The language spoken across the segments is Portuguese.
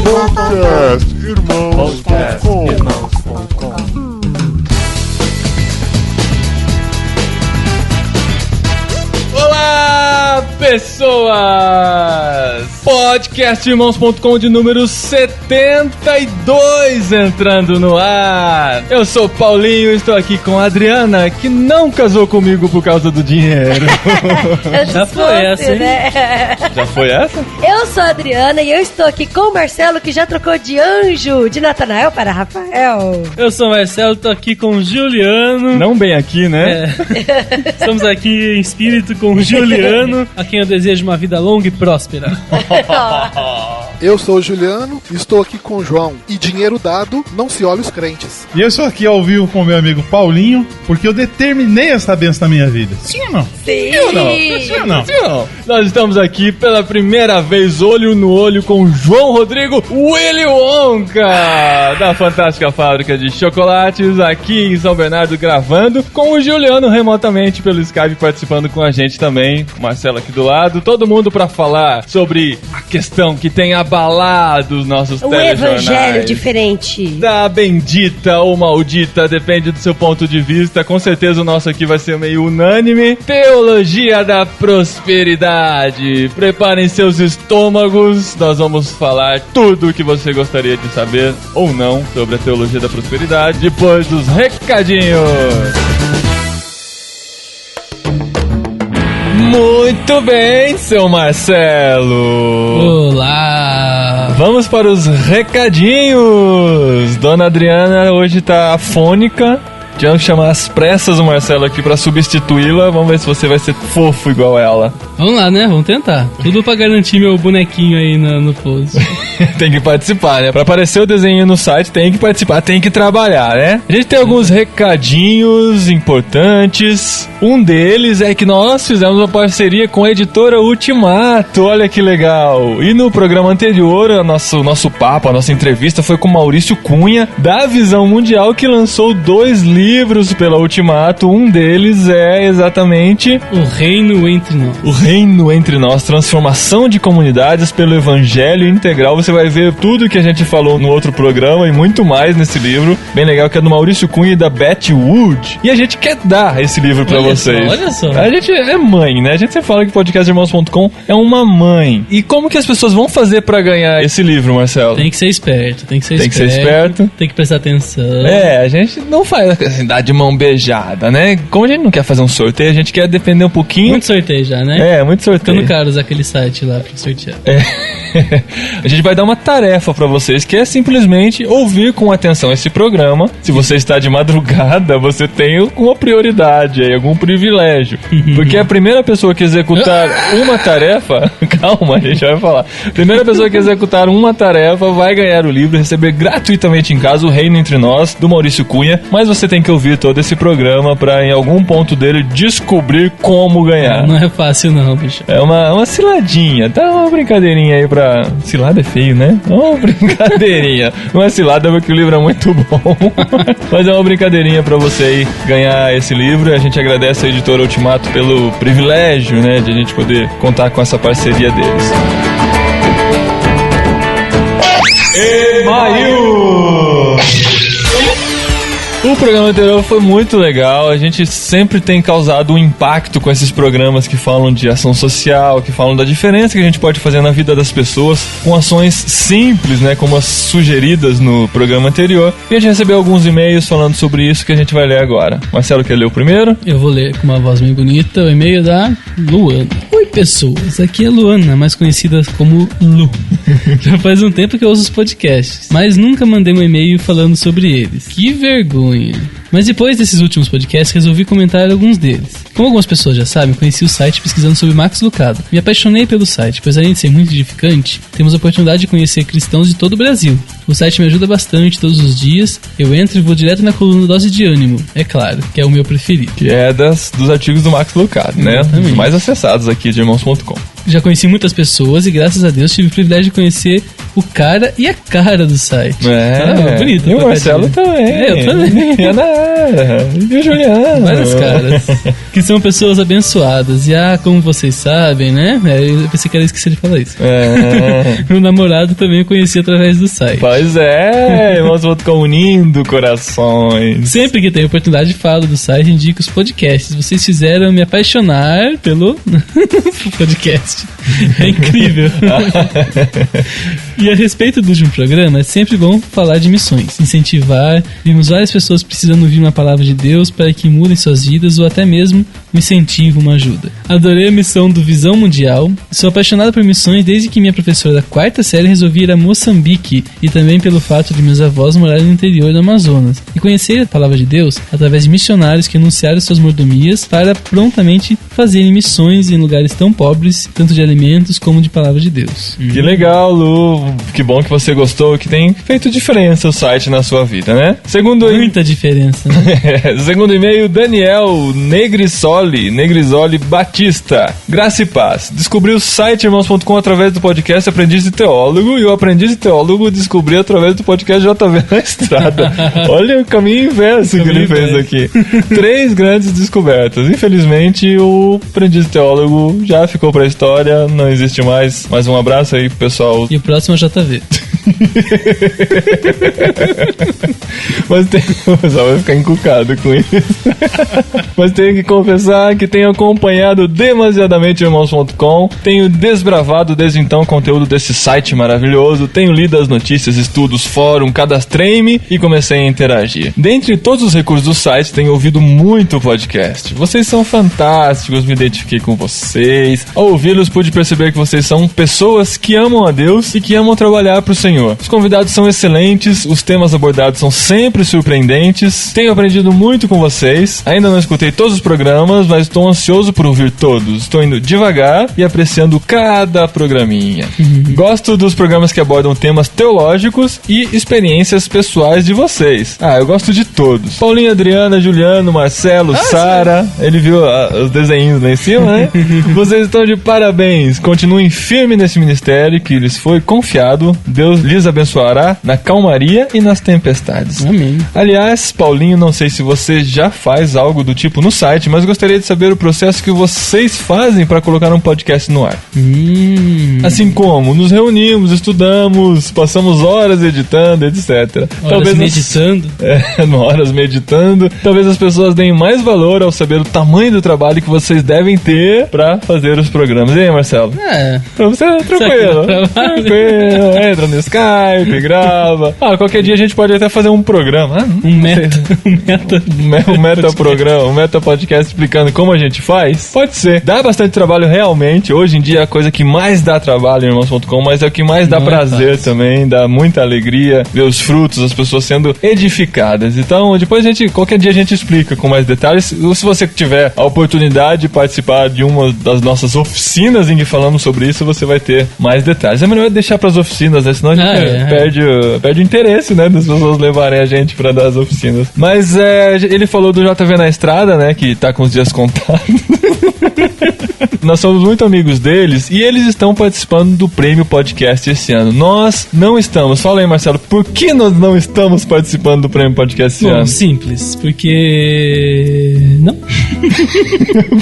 Podcastirmãos.com. Olá, pessoas! Podcastirmãos.com de número 72 entrando no ar. Eu sou o Paulinho e estou aqui com a Adriana, que não casou comigo por causa do dinheiro. Já foi essa, hein? Né? Já foi essa? Eu sou a Adriana e eu estou aqui com o Marcelo, que já trocou de anjo de Natanael para Rafael. Eu sou o Marcelo, tô aqui com o Juliano. Não bem aqui, né? Estamos aqui em espírito com o Juliano, a quem eu desejo uma vida longa e próspera. Eu sou o Juliano, estou aqui com o João. E dinheiro dado, não se olha os crentes. E eu estou aqui ao vivo com o meu amigo Paulinho, porque eu determinei essa benção na minha vida. Sim ou não? Sim. Sim ou não? Sim ou não? Sim ou não? Nós estamos aqui pela primeira vez, olho no olho, com João Rodrigo Willy Wonka, da Fantástica Fábrica de Chocolates, aqui em São Bernardo, gravando, com o Juliano remotamente pelo Skype, participando com a gente também, o Marcelo aqui do lado, todo mundo para falar sobre a questão que tem abalado os nossos telejornais. Evangelho diferente. Da bendita ou maldita, depende do seu ponto de vista. Com certeza o nosso aqui vai ser meio unânime. Teologia da prosperidade. Preparem seus estômagos. Nós vamos falar tudo o que você gostaria de saber ou não sobre a teologia da prosperidade depois dos recadinhos. Muito bem, seu Marcelo. Olá. Vamos para os recadinhos. Dona Adriana hoje tá afônica. Tivemos que chamar às pressas o Marcelo aqui pra substituí-la. Vamos ver se você vai ser fofo igual ela. Vamos lá, né? Vamos tentar. Tudo pra garantir meu bonequinho aí no post. Tem que participar, né? Pra aparecer o desenho no site, tem que participar, tem que trabalhar, né? A gente tem alguns recadinhos importantes. Um deles é que nós fizemos uma parceria com a editora Ultimato. Olha que legal. E no programa anterior, o nosso papo, a nossa entrevista foi com Maurício Cunha, da Visão Mundial, que lançou 2 livros pela Ultimato. Um deles é exatamente O Reino Entre Nós. O Reino Entre Nós, transformação de comunidades pelo Evangelho Integral. Você vai ver tudo que a gente falou no outro programa e muito mais nesse livro. Bem legal, que é do Maurício Cunha e da Betty Wood. E a gente quer dar esse livro pra vocês. Olha só. A gente é mãe, né? A gente sempre fala que podcastirmãos.com é uma mãe. E como que as pessoas vão fazer pra ganhar esse livro, Marcelo? Tem que ser esperto, Tem que ser esperto. Tem que prestar atenção. A gente não faz assim, dar de mão beijada, né? Como a gente não quer fazer um sorteio, a gente quer defender um pouquinho. Muito sorteio já, né? Muito sorteio. Ficando caros aquele site lá pra sortear. A gente vai dar uma tarefa pra vocês, que é simplesmente ouvir com atenção esse programa. Se você está de madrugada, você tem uma prioridade aí, algum privilégio. Porque a primeira pessoa que executar uma tarefa... Calma, a gente vai falar. A primeira pessoa que executar uma tarefa vai ganhar o livro e receber gratuitamente em casa O Reino Entre Nós, do Maurício Cunha. Mas você tem que ouvir todo esse programa pra, em algum ponto dele, descobrir como ganhar. Não é fácil não, bicho. É uma ciladinha, tá? Uma brincadeirinha aí pra... Cilada é feio, né? Uma brincadeirinha. Não é cilada porque o livro é muito bom. Mas é uma brincadeirinha pra você aí ganhar esse livro. E a gente agradece a editora Ultimato pelo privilégio, né? De a gente poder contar com essa parceria deles. Email! O programa anterior foi muito legal. A gente sempre tem causado um impacto com esses programas que falam de ação social, que falam da diferença que a gente pode fazer na vida das pessoas com ações simples, né, como as sugeridas no programa anterior. E a gente recebeu alguns e-mails falando sobre isso que a gente vai ler agora. Marcelo, quer ler o primeiro? Eu vou ler com uma voz bem bonita o e-mail da Luana. Oi, pessoas. Aqui é a Luana, mais conhecida como Lu. Já faz um tempo que eu ouço os podcasts, mas nunca mandei um e-mail falando sobre eles. Que vergonha. Mas depois desses últimos podcasts, resolvi comentar alguns deles. Como algumas pessoas já sabem, conheci o site pesquisando sobre Max Lucado. Me apaixonei pelo site, pois além de ser muito edificante, temos a oportunidade de conhecer cristãos de todo o Brasil. O site me ajuda bastante todos os dias. Eu entro e vou direto na coluna Dose de Ânimo, é claro, que é o meu preferido. Que é dos artigos do Max Lucado, né? Os mais acessados aqui de irmãos.com. Já conheci muitas pessoas e graças a Deus tive o privilégio de conhecer o cara e a cara do site. Tá bonito. E o Marcelo também. Eu também. E a Nara. E o Juliano. Vários caras. Que são pessoas abençoadas. E como vocês sabem, né? Eu pensei que era esquecer de falar isso. Meu namorado também eu conheci através do site. Pois é, irmãos.com unindo corações. Sempre que tenho oportunidade falo do site, indico os podcasts. Vocês fizeram me apaixonar pelo podcast. É incrível. E a respeito do último programa, é sempre bom falar de missões, incentivar. Vimos várias pessoas precisando ouvir uma palavra de Deus para que mudem suas vidas ou até mesmo um incentivo, uma ajuda. Adorei a missão do Visão Mundial. Sou apaixonado por missões desde que minha professora da 4ª série resolvi ir a Moçambique e também pelo fato de meus avós morarem no interior do Amazonas e conhecer a palavra de Deus através de missionários que anunciaram suas mordomias para prontamente fazerem missões em lugares tão pobres, tanto de alimentos como de palavra de Deus. Que legal, Lu. Que bom que você gostou, que tem feito diferença o site na sua vida, né? Muita diferença, né? Segundo e-mail, Daniel Negrisoli Batista. Graça e paz. Descobri o site irmãos.com através do podcast Aprendiz de Teólogo e o Aprendiz de Teólogo descobri através do podcast JV na Estrada. Olha o caminho inverso que ele fez aqui. 3 grandes descobertas. Infelizmente, o Aprendiz de Teólogo já ficou pra história, não existe mais. Mais um abraço aí pro pessoal. E o próximo é o JV. Mas o pessoal vai ficar encucado com isso. Mas tenho que confessar que tenho acompanhado demasiadamente irmãos.com, tenho desbravado desde então o conteúdo desse site maravilhoso, tenho lido as notícias, estudos, fórum, cadastrei-me e comecei a interagir. Dentre todos os recursos do site, tenho ouvido muito podcast. Vocês são fantásticos, me identifiquei com vocês. Ao ouvi-los, pude perceber que vocês são pessoas que amam a Deus e que amam trabalhar pro Senhor. Os convidados são excelentes, os temas abordados são sempre surpreendentes. Tenho aprendido muito com vocês. Ainda não escutei todos os programas, mas estou ansioso por ouvir todos. Estou indo devagar e apreciando cada programinha. Gosto dos programas que abordam temas teológicos e experiências pessoais de vocês. Eu gosto de todos. Paulinho, Adriana, Juliano, Marcelo, Sara. Ele viu os desenhos lá em cima, né? Vocês estão de parabéns. Continuem firmes nesse ministério que lhes foi confiado. Deus lhes abençoará na calmaria e nas tempestades. Amém. Aliás, Paulinho, não sei se você já faz algo do tipo no site, mas gostaria de saber o processo que vocês fazem para colocar um podcast no ar. Assim como nos reunimos, estudamos, passamos horas editando, etc. Horas meditando. Horas meditando. Talvez as pessoas deem mais valor ao saber o tamanho do trabalho que vocês devem ter para fazer os programas. E aí, Marcelo? Pra você é tranquilo. Tranquilo. Entra no Skype, grava. Qualquer dia a gente pode até fazer um programa. Um meta-programa, um meta-podcast explicando como a gente faz. Pode ser. Dá bastante trabalho realmente. Hoje em dia é a coisa que mais dá trabalho em irmãos.com, mas é o que mais dá prazer também. Dá muita alegria ver os frutos, as pessoas sendo edificadas. Então, depois qualquer dia a gente explica com mais detalhes. Se você tiver a oportunidade de participar de uma das nossas oficinas em que falamos sobre isso, você vai ter mais detalhes. É melhor deixar para as oficinas, né? Senão a gente perde o interesse, né? Das pessoas levarem a gente para dar as oficinas. Mas ele falou do JV na Estrada, né? Que tá com os dias contados. Nós somos muito amigos deles e eles estão participando do Prêmio Podcast esse ano. Nós não estamos. Fala aí, Marcelo, por que nós não estamos participando do Prêmio Podcast esse ano? Simples, porque... não.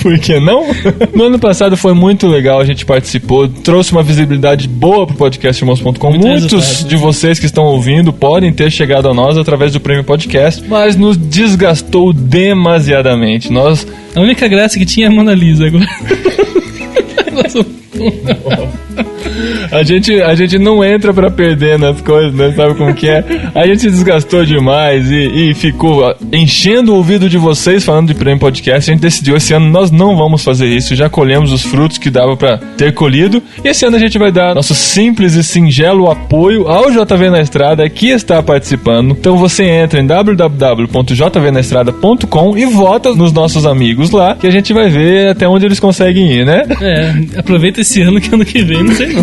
Por que não? No ano passado foi muito legal, a gente participou, trouxe uma visibilidade boa pro podcast irmãos.com. Muitos de vocês que estão ouvindo podem ter chegado a nós através do Prêmio Podcast, mas nos desgastou demasiadamente. A única graça que tinha é a Mona Lisa agora. A gente não entra pra perder nas coisas, né? Sabe como que é? A gente se desgastou demais e ficou enchendo o ouvido de vocês falando de Prêmio Podcast. A gente decidiu, esse ano nós não vamos fazer isso. Já colhemos os frutos que dava pra ter colhido. E esse ano a gente vai dar nosso simples e singelo apoio ao JV na Estrada, que está participando. Então você entra em www.jvnaestrada.com e vota nos nossos amigos lá, que a gente vai ver até onde eles conseguem ir, né? Aproveita esse ano que ano que vem, não sei não.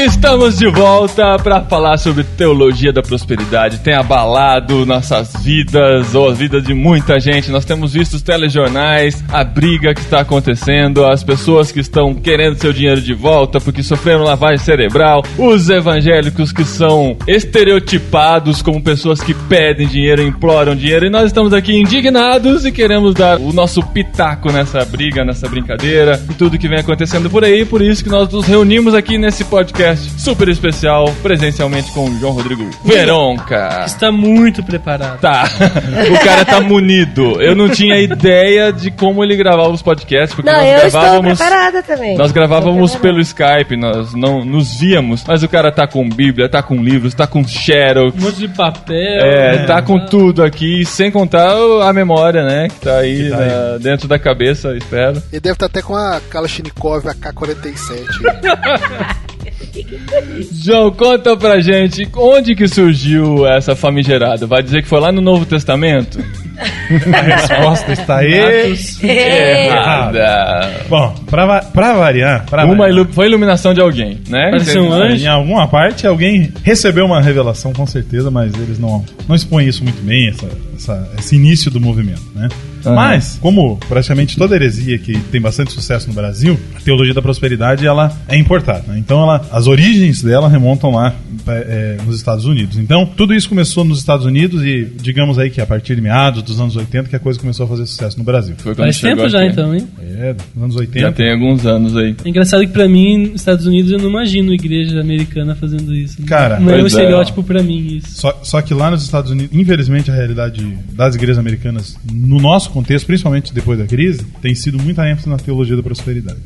Estamos de volta para falar sobre teologia da prosperidade. Tem abalado nossas vidas, ou as vidas de muita gente. Nós temos visto os telejornais, a briga que está acontecendo, as pessoas que estão querendo seu dinheiro de volta porque sofreram lavagem cerebral, os evangélicos que são estereotipados como pessoas que pedem dinheiro, imploram dinheiro, e nós estamos aqui indignados e queremos dar o nosso pitaco nessa briga, nessa brincadeira e tudo que vem acontecendo por aí. Por isso que nós nos reunimos aqui nesse podcast super especial, presencialmente com o João Rodrigo Veronca. Está muito preparado. Tá, o cara tá munido. Eu não tinha ideia de como ele gravava os podcasts, porque Não, nós eu estou gravávamos... preparada também. Nós gravávamos pelo Skype, nós não nos víamos, mas o cara tá com Bíblia, tá com livros, tá com Xerox, Um monte de papel. tá com tudo aqui, sem contar a memória, né, que tá aí, dentro da cabeça, espero. Ele deve estar até com a Kalashnikov AK-47. João, conta pra gente, onde que surgiu essa famigerada? Vai dizer que foi lá no Novo Testamento? A resposta está Errada. Bom, pra variar... Foi iluminação de alguém, né? Parecia um anjo. Em alguma parte, alguém recebeu uma revelação, com certeza, mas eles não expõem isso muito bem, esse início do movimento, né? Uhum. Mas, como praticamente toda heresia que tem bastante sucesso no Brasil, a teologia da prosperidade, ela é importada, né? Então, as origens dela remontam lá nos Estados Unidos. Então, tudo isso começou nos Estados Unidos e, digamos aí que a partir de meados dos anos 80 que a coisa começou a fazer sucesso no Brasil. Foi quando Faz chegou tempo já, aqui. então, hein? Nos anos 80. Já tem alguns anos aí. É engraçado que pra mim, nos Estados Unidos, eu não imagino a igreja americana fazendo isso. Cara, não é um pois é. estereótipo pra mim isso. Só que lá nos Estados Unidos, infelizmente, a realidade das igrejas americanas, no nosso contexto, principalmente depois da crise, tem sido muita ênfase na teologia da prosperidade.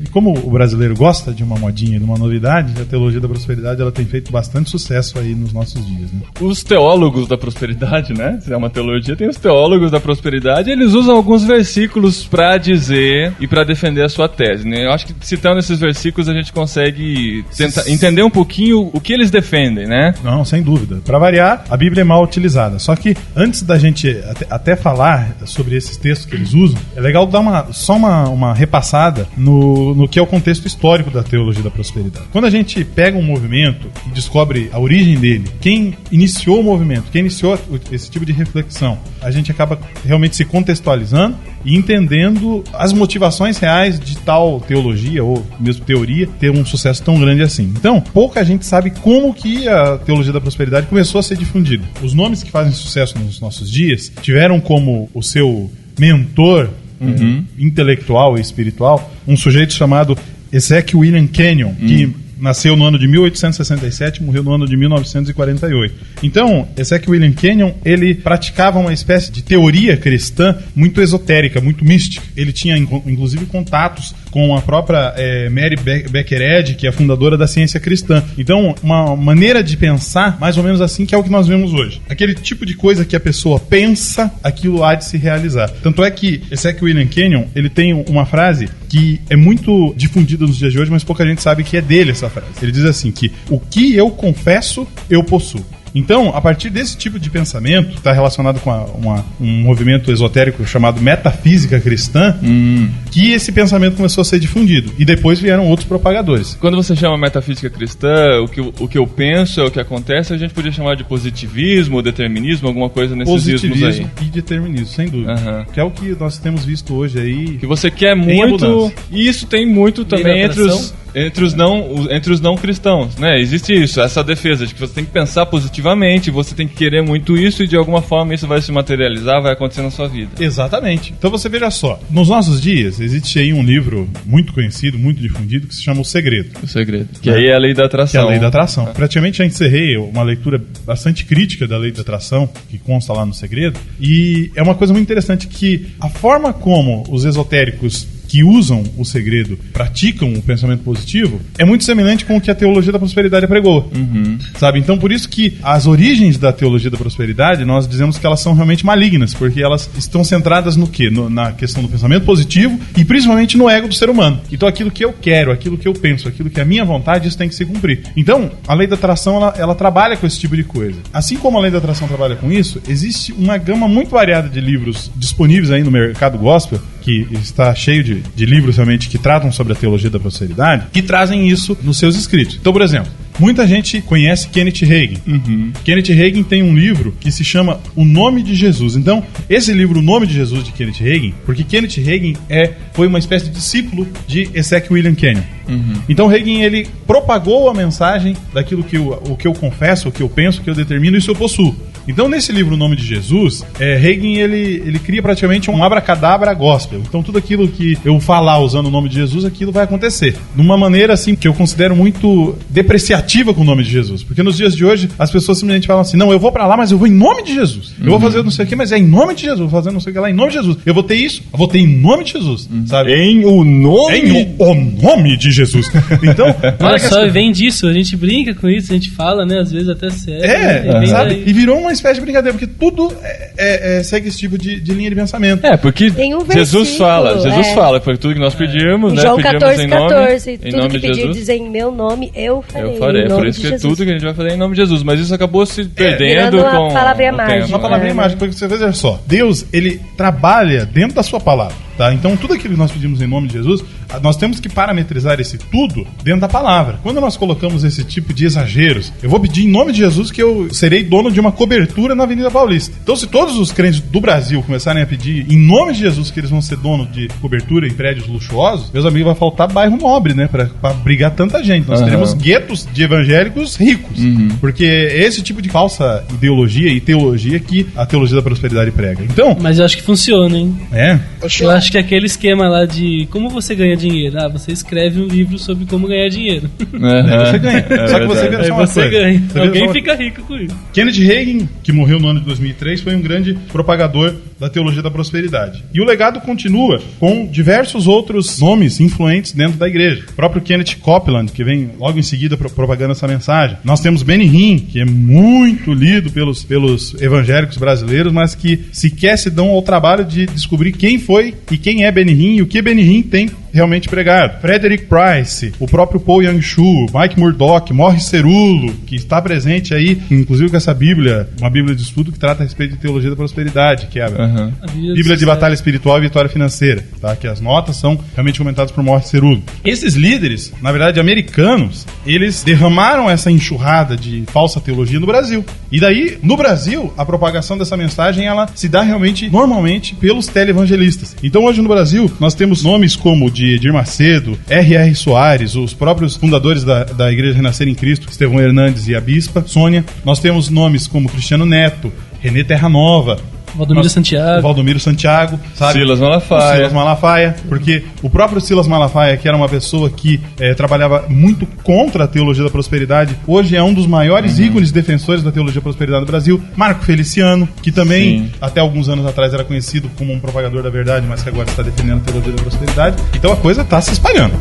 E como o brasileiro gosta de uma modinha, de uma novidade, a teologia da prosperidade ela tem feito bastante sucesso aí nos nossos dias. Né? Os teólogos da prosperidade, né? Se é uma teologia, tem os teólogos da prosperidade, eles usam alguns versículos pra dizer e pra defender a sua tese, né? Eu acho que citando esses versículos a gente consegue tentar entender um pouquinho o que eles defendem, né? Não, sem dúvida. Para variar, a Bíblia é mal utilizada. Só que antes da gente até falar sobre esses textos que eles usam, é legal dar uma repassada no que é o contexto histórico da teologia da prosperidade. Quando a gente pega um movimento e descobre a origem dele, quem iniciou o movimento, quem iniciou esse tipo de reflexão, a gente acaba realmente se contextualizando e entendendo as motivações reais de tal teologia ou mesmo teoria ter um sucesso tão grande assim. Então, pouca gente sabe como que a teologia da prosperidade começou a ser difundida. Os nomes que fazem sucesso nos nossos dias tiveram como o seu mentor intelectual e espiritual um sujeito chamado Ezekiel William Kenyon, que nasceu no ano de 1867 e morreu no ano de 1948. Então, Ezekiel William Kenyon, ele praticava uma espécie de teoria cristã muito esotérica, muito mística. Ele tinha, inclusive, contatos com a própria Mary Baker Eddy, que é a fundadora da ciência cristã. Então, uma maneira de pensar mais ou menos assim, que é o que nós vemos hoje. Aquele tipo de coisa que a pessoa pensa, aquilo há de se realizar. Tanto é que Ezekiel William Kenyon, ele tem uma frase que é muito difundida nos dias de hoje, mas pouca gente sabe que é dele essa frase. Ele diz assim que o que eu confesso, eu possuo. Então, a partir desse tipo de pensamento, está relacionado com um movimento esotérico chamado metafísica cristã, que esse pensamento começou a ser difundido. E depois vieram outros propagadores. Quando você chama metafísica cristã, o que eu penso é o que acontece, a gente podia chamar de positivismo, determinismo, alguma coisa nesses ismos aí. Positivismo e determinismo, sem dúvida. Que é o que nós temos visto hoje aí. Que você quer muito, e isso tem muito também entre os não cristãos, né? Existe isso, essa defesa de que você tem que pensar positivamente, você tem que querer muito isso e de alguma forma isso vai se materializar, vai acontecer na sua vida. Exatamente. Então você veja só, nos nossos dias existe aí um livro muito conhecido, muito difundido, que se chama O Segredo. O Segredo. Que aí é a lei da atração. Que é a lei da atração. Praticamente já encerrei uma leitura bastante crítica da lei da atração, que consta lá no Segredo, e é uma coisa muito interessante que a forma como os esotéricos que usam o segredo praticam o pensamento positivo é muito semelhante com o que a teologia da prosperidade pregou. Sabe? Então, por isso que as origens da teologia da prosperidade, nós dizemos que elas são realmente malignas, porque elas estão centradas no quê? Na questão do pensamento positivo e principalmente no ego do ser humano. Então, aquilo que eu quero, aquilo que eu penso, aquilo que é a minha vontade, isso tem que se cumprir. Então, a lei da atração, ela trabalha com esse tipo de coisa. Assim como a lei da atração trabalha com isso, existe uma gama muito variada de livros disponíveis aí no mercado gospel que está cheio de livros realmente que tratam sobre a teologia da prosperidade, que trazem isso nos seus escritos. Então, por exemplo, muita gente conhece Kenneth Hagin. Kenneth Hagin tem um livro que se chama O Nome de Jesus. Então, esse livro, O Nome de Jesus, de Kenneth Hagin, porque Kenneth Hagin foi uma espécie de discípulo de Esek William Kenyon. Então, Hagin, ele propagou a mensagem daquilo que o que eu confesso, o que eu penso, o que eu determino, isso eu possuo. Então, nesse livro, O Nome de Jesus, Hagin, ele cria praticamente um abracadabra gospel. Então, tudo aquilo que eu falar usando o nome de Jesus, aquilo vai acontecer. De uma maneira, assim, que eu considero muito depreciativa com o nome de Jesus. Porque nos dias de hoje, as pessoas simplesmente falam assim, não, eu vou pra lá, mas eu vou em nome de Jesus. Eu vou fazer não sei o que, mas é em nome de Jesus. Eu vou fazer não sei o que lá, em nome de Jesus. Eu vou ter isso, eu vou ter em nome de Jesus. Sabe? Em o nome? Em o nome de Jesus. Então, olha só, vem disso, a gente brinca com isso, a gente fala, né, às vezes até sério. Sabe? Daí. E virou uma espécie de brincadeira, porque tudo segue esse tipo de linha de pensamento. Porque Tem um Jesus versículo, fala, foi tudo que nós pedimos, né? João Pedimos 14, em nome, 14, em tudo nome que de pedir Jesus. dizer em meu nome, eu farei. Eu farei, em é nome por isso de que Jesus. tudo que a gente vai fazer é em nome de Jesus. Mas isso acabou se perdendo virando com uma palavrinha o mágica. tempo, Uma palavrinha né? mágica, porque você veja só, Deus, ele trabalha dentro da sua palavra, tá? Então tudo aquilo que nós pedimos em nome de Jesus, nós temos que parametrizar esse tudo dentro da palavra. Quando nós colocamos esse tipo de exageros, eu vou pedir em nome de Jesus que eu serei dono de uma cobertura na Avenida Paulista. Então, se todos os crentes do Brasil começarem a pedir em nome de Jesus que eles vão ser dono de cobertura em prédios luxuosos, meus amigos, vai faltar bairro nobre, né? Pra brigar tanta gente. Nós teremos guetos de evangélicos ricos. Porque é esse tipo de falsa ideologia e teologia que a teologia da prosperidade prega. Então, Mas eu acho que funciona, hein? João, Eu acho que é aquele esquema lá de como você ganha dinheiro. Você escreve um livro sobre como ganhar dinheiro. você ganha. Só que você vira Aí só uma você coisa. ganha. Você vira Alguém só uma- fica rico com isso. Kenneth Hagin, que morreu no ano de 2003, foi um grande propagador da teologia da prosperidade. E o legado continua com diversos outros nomes influentes dentro da igreja. O próprio Kenneth Copeland, que vem logo em seguida propagando essa mensagem. Nós temos Benny Hinn, que é muito lido pelos evangélicos brasileiros, mas que sequer se dão ao trabalho de descobrir quem foi e quem é Benny Hinn e o que Benny Hinn tem realmente pregado. Frederick Price, o próprio Paul Yang-Shu, Mike Murdock, Morris Cerulo, que está presente aí, inclusive com essa Bíblia, uma Bíblia de estudo que trata a respeito de teologia da prosperidade, que é a Bíblia de Batalha Espiritual e Vitória Financeira, tá? Que as notas são realmente comentadas por Morris Cerulo. Esses líderes, na verdade americanos, eles derramaram essa enxurrada de falsa teologia no Brasil. E daí, no Brasil, a propagação dessa mensagem, ela se dá realmente, normalmente, pelos televangelistas. Então hoje no Brasil, nós temos nomes como de Edir Macedo, R.R. Soares, os próprios fundadores da Igreja Renascer em Cristo, Estevão Hernandes e a Bispa Sônia. Nós temos nomes como Cristiano Neto, René Terra Nova, Valdomiro Santiago, sabe? Silas Malafaia, porque o próprio Silas Malafaia, que era uma pessoa que trabalhava muito contra a teologia da prosperidade, hoje é um dos maiores ícones defensores da teologia da prosperidade do Brasil. Marco Feliciano, que também até alguns anos atrás era conhecido como um propagador da verdade, mas que agora está defendendo a teologia da prosperidade. Então a coisa está se espalhando.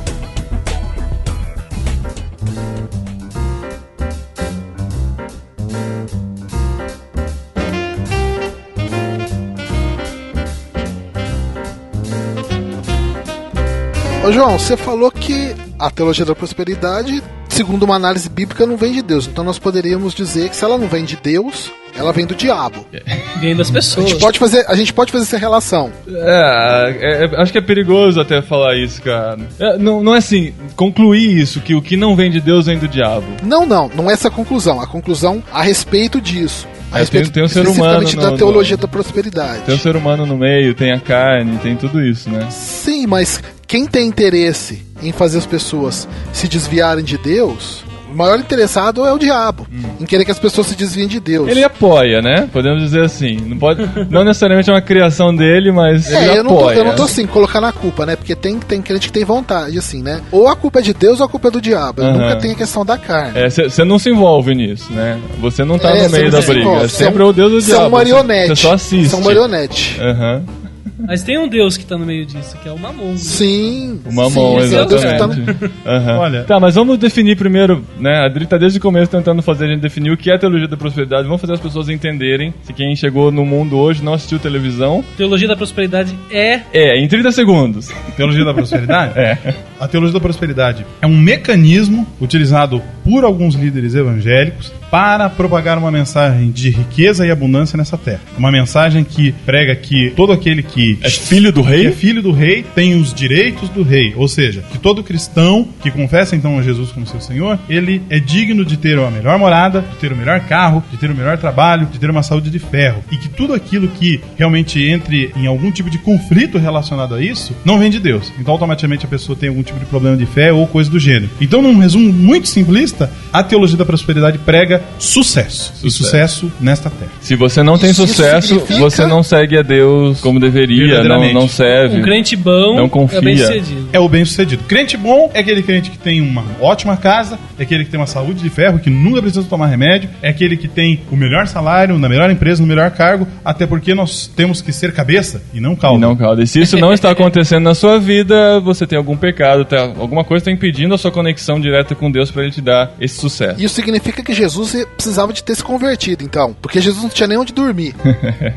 Ô João, você falou que a teologia da prosperidade, segundo uma análise bíblica, não vem de Deus. Então nós poderíamos dizer que se ela não vem de Deus, ela vem do diabo. Vem das pessoas. A gente pode fazer essa relação. Acho que é perigoso até falar isso, cara. Não é assim, concluir isso, que o que não vem de Deus vem do diabo. Não é essa a conclusão. A conclusão a respeito disso. A respeito tem um ser humano especificamente da teologia da prosperidade. Tem um ser humano no meio, tem a carne, tem tudo isso, né? Sim, mas quem tem interesse em fazer as pessoas se desviarem de Deus, o maior interessado é o diabo, em querer que as pessoas se desviem de Deus. Ele apoia, né? Podemos dizer assim. Não necessariamente é uma criação dele, mas ele apoia. Eu não tô assim, colocando a culpa, né? Porque tem crente que tem vontade, assim, né? Ou a culpa é de Deus ou a culpa é do diabo. Nunca tem a questão da carne. Você não se envolve nisso, né? Você não tá no meio da briga. Envolve. Sempre é o Deus do diabo. São marionete. Você só assiste. São marionete. Mas tem um Deus que tá no meio disso, que é o Mamon. Sim. O Mamon, sim, exatamente. Olha. Tá, mas vamos definir primeiro, né? A Adri tá desde o começo tentando fazer a gente definir o que é a teologia da prosperidade. Vamos fazer as pessoas entenderem. Se quem chegou no mundo hoje não assistiu televisão. Teologia da prosperidade em 30 segundos. Teologia da prosperidade? a teologia da prosperidade é um mecanismo utilizado por alguns líderes evangélicos para propagar uma mensagem de riqueza e abundância nessa terra. Uma mensagem que prega que todo aquele que é filho do rei, tem os direitos do rei. Ou seja, que todo cristão que confessa então a Jesus como seu Senhor, ele é digno de ter a melhor morada, de ter o melhor carro, de ter o melhor trabalho, de ter uma saúde de ferro. E que tudo aquilo que realmente entre em algum tipo de conflito relacionado a isso, não vem de Deus. Então automaticamente a pessoa tem algum tipo de problema de fé ou coisa do gênero. Então, num resumo muito simplista, a teologia da prosperidade prega sucesso. E sucesso nesta terra. Se você não tem sucesso, você não segue a Deus como deveria, não serve. Um crente bom não confia. É bem-sucedido. É o bem-sucedido. Crente bom é aquele crente que tem uma ótima casa, é aquele que tem uma saúde de ferro, que nunca precisa tomar remédio, é aquele que tem o melhor salário, na melhor empresa, no melhor cargo, até porque nós temos que ser cabeça e não cauda. E se isso não está acontecendo na sua vida, você tem algum pecado, alguma coisa está impedindo a sua conexão direta com Deus para ele te dar esse sucesso. Isso significa que Jesus precisava de ter se convertido, então, porque Jesus não tinha nem onde dormir.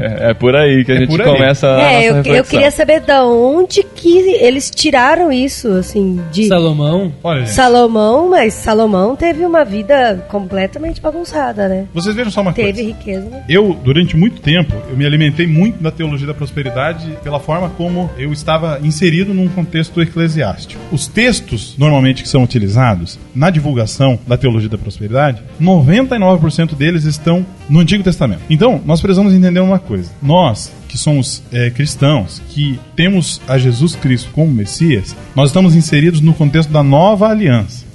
É por aí que a gente começa a nossa reflexão. Eu queria saber de onde que eles tiraram isso, assim, de Salomão. Olha, gente, mas Salomão teve uma vida completamente bagunçada, né? vocês vejam só uma coisa. Teve riqueza, né? Eu, durante muito tempo, eu me alimentei muito da teologia da prosperidade pela forma como eu estava inserido num contexto eclesiástico. Os textos, normalmente, que são utilizados na divulgação da teologia da prosperidade, 99% deles estão no Antigo Testamento. Então, nós precisamos entender uma coisa. Nós, que somos cristãos, que temos a Jesus Cristo como Messias, nós estamos inseridos no contexto da nova aliança.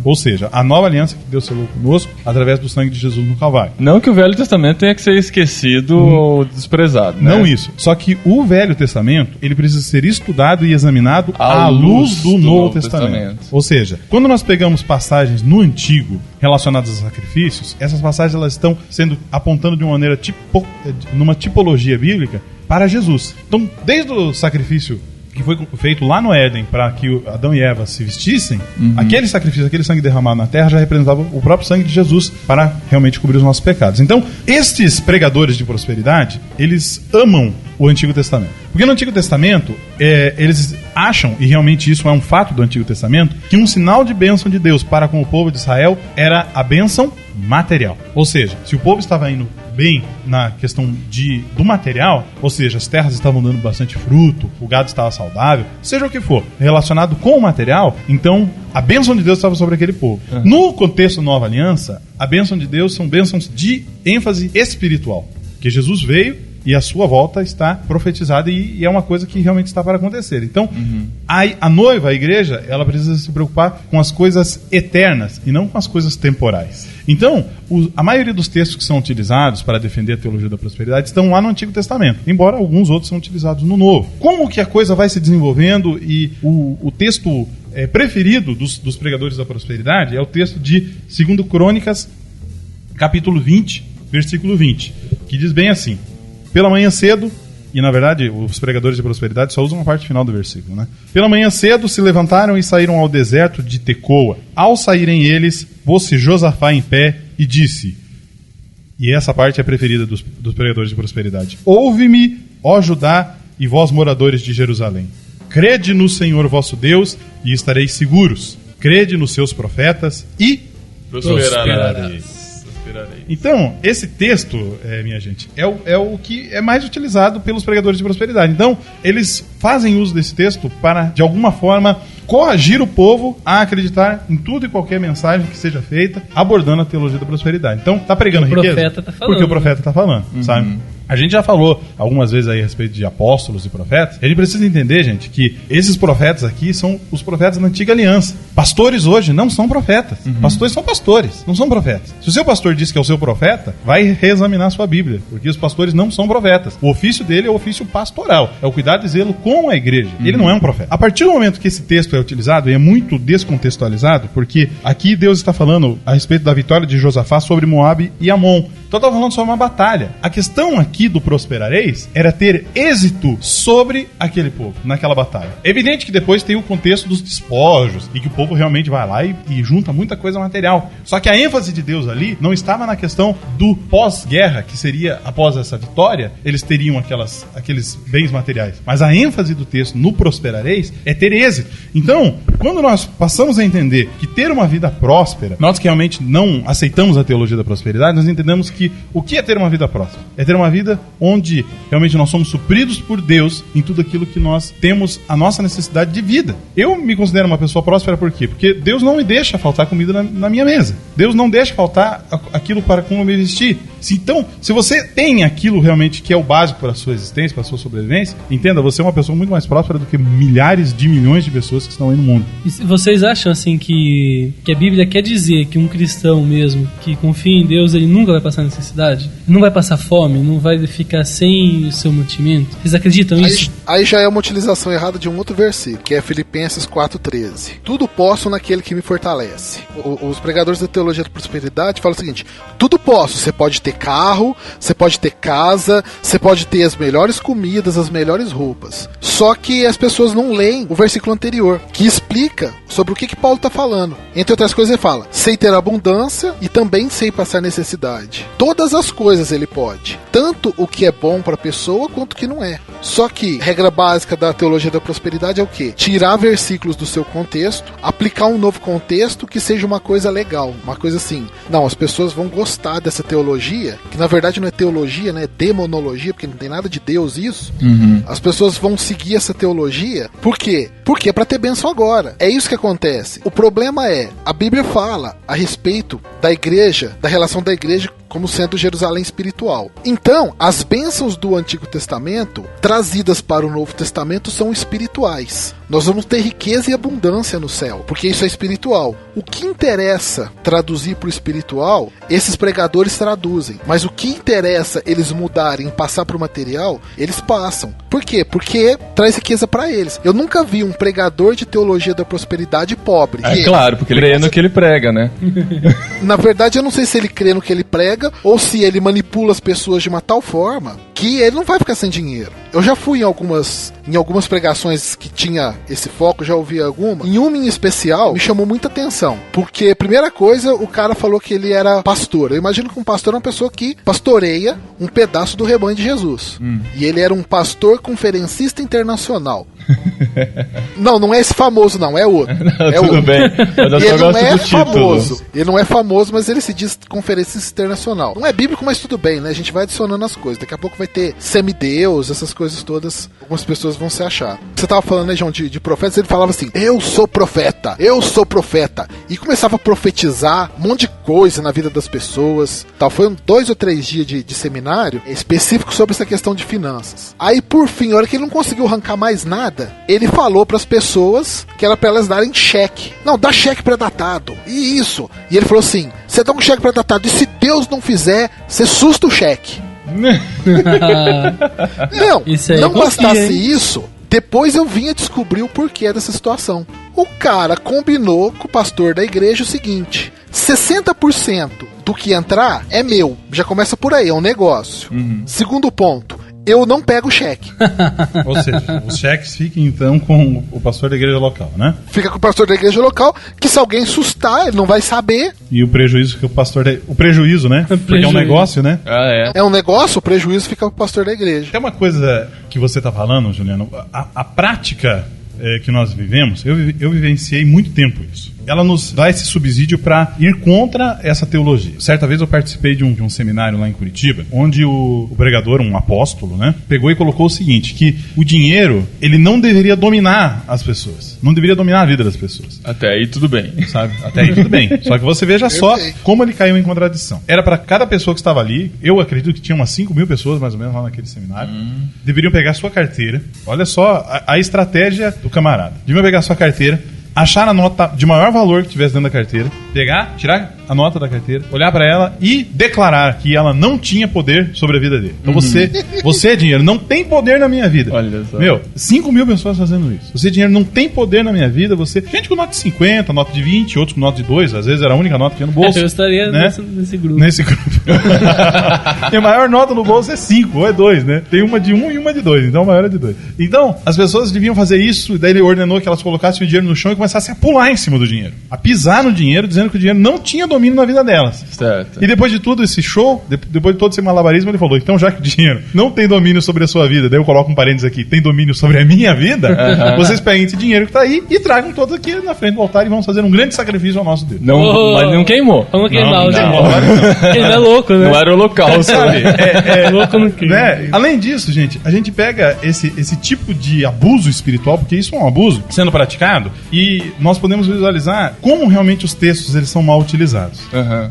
Ou seja, a nova aliança que Deus selou conosco através do sangue de Jesus no Calvário. Não que o Velho Testamento tenha que ser esquecido ou desprezado, né? Não isso. Só que o Velho Testamento, ele precisa ser estudado e examinado à luz do Novo Testamento. Ou seja, quando nós pegamos passagens no Antigo relacionadas a sacrifícios, essas passagens elas estão sendo apontando de uma maneira numa tipologia bíblica para Jesus. Então, desde o sacrifício que foi feito lá no Éden para que Adão e Eva se vestissem, aquele sacrifício, aquele sangue derramado na terra já representava o próprio sangue de Jesus para realmente cobrir os nossos pecados. Então, estes pregadores de prosperidade, eles amam o Antigo Testamento. Porque no Antigo Testamento, eles acham, e realmente isso é um fato do Antigo Testamento, que um sinal de bênção de Deus para com o povo de Israel era a bênção material. Ou seja, se o povo estava indo bem na questão do material, ou seja, as terras estavam dando bastante fruto, o gado estava saudável, seja o que for, relacionado com o material, então a bênção de Deus estava sobre aquele povo. No contexto Nova Aliança, a bênção de Deus são bênçãos de ênfase espiritual, que Jesus veio e a sua volta está profetizada e é uma coisa que realmente está para acontecer. Então, a noiva, a igreja, ela precisa se preocupar com as coisas eternas e não com as coisas temporais. Então, a maioria dos textos que são utilizados para defender a teologia da prosperidade estão lá no Antigo Testamento, embora alguns outros são utilizados no Novo. Como que a coisa vai se desenvolvendo e o texto preferido dos pregadores da prosperidade é o texto de 2 Crônicas, capítulo 20, versículo 20, que diz bem assim: pela manhã cedo, e na verdade os pregadores de prosperidade só usam a parte final do versículo, né? Pela manhã cedo se levantaram e saíram ao deserto de Tecoa. Ao saírem eles, pôs-se Josafá em pé e disse, e essa parte é a preferida dos pregadores de prosperidade: ouve-me, ó Judá, e vós moradores de Jerusalém. Crede no Senhor vosso Deus e estareis seguros. Crede nos seus profetas e prosperareis. Então, esse texto, minha gente, é o que é mais utilizado pelos pregadores de prosperidade. Então, eles fazem uso desse texto para, de alguma forma, coagir o povo a acreditar em tudo e qualquer mensagem que seja feita abordando a teologia da prosperidade. Então, tá pregando riqueza? Porque o profeta tá falando, sabe? A gente já falou algumas vezes aí a respeito de apóstolos e profetas. A gente precisa entender, gente, que esses profetas aqui são os profetas da antiga aliança. Pastores hoje não são profetas. Pastores são pastores, não são profetas. Se o seu pastor diz que é o seu profeta, vai reexaminar a sua Bíblia, porque os pastores não são profetas. O ofício dele é o ofício pastoral, é o cuidado e zelo com a igreja. Ele não é um profeta. A partir do momento que esse texto é utilizado, e é muito descontextualizado, porque aqui Deus está falando a respeito da vitória de Josafá sobre Moabe e Amon, Então eu tava falando sobre uma batalha. A questão aqui do prosperareis era ter êxito sobre aquele povo, naquela batalha. É evidente que depois tem o contexto dos despojos e que o povo realmente vai lá e junta muita coisa material. Só que a ênfase de Deus ali não estava na questão do pós-guerra, que seria após essa vitória, eles teriam aqueles bens materiais. Mas a ênfase do texto no prosperareis é ter êxito. Então, quando nós passamos a entender que ter uma vida próspera, nós que realmente não aceitamos a teologia da prosperidade, nós entendemos que o que é ter uma vida próspera? É ter uma vida onde realmente nós somos supridos por Deus em tudo aquilo que nós temos a nossa necessidade de vida. Eu me considero uma pessoa próspera por quê? Porque Deus não me deixa faltar comida na minha mesa. Deus não deixa faltar aquilo para como me vestir. Então, se você tem aquilo realmente que é o básico para a sua existência, para a sua sobrevivência, entenda, você é uma pessoa muito mais próspera do que milhares de milhões de pessoas que estão aí no mundo. E vocês acham assim que a Bíblia quer dizer que um cristão mesmo que confia em Deus, ele nunca vai passar necessidade? Não vai passar fome? Não vai ficar sem o seu mantimento? Vocês acreditam nisso? Aí já é uma utilização errada de um outro versículo, que é Filipenses 4,13. Tudo posso naquele que me fortalece. Os pregadores da teologia da prosperidade falam o seguinte: tudo posso, você pode ter carro, você pode ter casa, você pode ter as melhores comidas, as melhores roupas. Só que as pessoas não leem o versículo anterior, que explica sobre o que Paulo está falando. Entre outras coisas ele fala: sei ter abundância e também sei passar necessidade. Todas as coisas ele pode, tanto o que é bom para a pessoa quanto o que não é. Só que regra básica da teologia da prosperidade é o quê? Tirar versículos do seu contexto, aplicar um novo contexto que seja uma coisa legal, uma coisa assim. Não, as pessoas vão gostar dessa teologia, que na verdade não é teologia, né? É demonologia, porque não tem nada de Deus isso. As pessoas vão seguir essa teologia. Por quê? Porque é para ter bênção agora. É isso que acontece. O problema é, a Bíblia fala a respeito da igreja, da relação da igreja como sendo Jerusalém espiritual. Então, as bênçãos do Antigo Testamento trazidas para o Novo Testamento são espirituais. Nós vamos ter riqueza e abundância no céu, porque isso é espiritual. O que interessa traduzir para o espiritual, esses pregadores traduzem. Mas o que interessa eles mudarem e passar para o material, eles passam. Por quê? Porque traz riqueza para eles. Eu nunca vi um pregador de teologia da prosperidade pobre. É claro, porque ele crê no que ele prega, né? Na verdade, eu não sei se ele crê no que ele prega ou se ele manipula as pessoas de uma tal forma que ele não vai ficar sem dinheiro. Eu já fui em algumas pregações que tinha esse foco, já ouvi alguma. Em uma em especial, me chamou muita atenção. Porque, primeira coisa, o cara falou que ele era pastor. Eu imagino que um pastor é uma pessoa que pastoreia um pedaço do rebanho de Jesus. E ele era um pastor conferencista internacional. Não é esse famoso, não, é outro. É tudo outro. Bem, mas ele não é famoso. Ele não é famoso, mas ele se diz conferencista internacional. Não é bíblico, mas tudo bem, né? A gente vai adicionando as coisas. Daqui a pouco vai ter semideus, essas coisas todas. Algumas pessoas vão se achar. Você tava falando, né, João, de profetas, ele falava assim: eu sou profeta. E começava a profetizar um monte de coisa na vida das pessoas. Tal. Foi 2 ou 3 dias de seminário específico sobre essa questão de finanças. Aí, por fim, a hora que ele não conseguiu arrancar mais nada, ele falou para as pessoas que era para elas darem cheque. Não, dá cheque pré-datado. E isso. E ele falou assim: você dá um cheque pré-datado e se Deus não fizer, você susta o cheque. Não bastasse isso, depois eu vim a descobrir o porquê dessa situação. O cara combinou com o pastor da igreja o seguinte: 60% do que entrar é meu. Já começa por aí, é um negócio. Segundo ponto, eu não pego o cheque. Ou seja, os cheques ficam então com o pastor da igreja local, né? Fica com o pastor da igreja local, que se alguém sustar, ele não vai saber. E o prejuízo que o pastor o prejuízo, né? Porque é um negócio, né? É um negócio, o prejuízo fica com o pastor da igreja. Tem uma coisa que você tá falando, Juliano, a prática que nós vivemos, eu vivenciei muito tempo isso. Ela nos dá esse subsídio para ir contra essa teologia. Certa vez eu participei de um seminário lá em Curitiba, onde o pregador, um apóstolo, né, pegou e colocou o seguinte, que o dinheiro, ele não deveria dominar as pessoas. Não deveria dominar a vida das pessoas. Até aí tudo bem. Sabe? Até aí tudo bem. Só que você veja só como ele caiu em contradição. Era para cada pessoa que estava ali, eu acredito que tinha umas 5.000 pessoas mais ou menos lá naquele seminário, deveriam pegar sua carteira. Olha só a estratégia do camarada. Deveriam pegar sua carteira, achar a nota de maior valor que tivesse dentro da carteira, pegar, tirar a nota da carteira, olhar pra ela e declarar que ela não tinha poder sobre a vida dele. Então você, dinheiro, não tem poder na minha vida. Olha só. Meu, 5 mil pessoas fazendo isso. Você, dinheiro, não tem poder na minha vida. Você, gente com nota de 50, nota de 20, outros com nota de 2, às vezes era a única nota que tinha no bolso. Eu estaria né? nesse grupo. Nesse grupo. E a maior nota no bolso é 5, ou é 2, né? Tem uma de 1 e uma de 2, então a maior é de 2. Então, as pessoas deviam fazer isso, e daí ele ordenou que elas colocassem o dinheiro no chão e começassem a pular em cima do dinheiro. A pisar no dinheiro, dizendo que o dinheiro não tinha domínio na vida delas. Certo. E depois de tudo esse show, depois de todo esse malabarismo, ele falou, então já que o dinheiro não tem domínio sobre a sua vida, daí eu coloco um parênteses aqui, tem domínio sobre a minha vida, vocês peguem esse dinheiro que tá aí e tragam todos aqui na frente do altar e vamos fazer um grande sacrifício ao nosso Deus. Não, mas não queimou. Vamos queimar o não. Ele é louco, né? Não era holocausto. Sabe? Louco no queima. Né? Além disso, gente, a gente pega esse tipo de abuso espiritual, porque isso é um abuso sendo praticado, e nós podemos visualizar como realmente os textos eles são mal utilizados.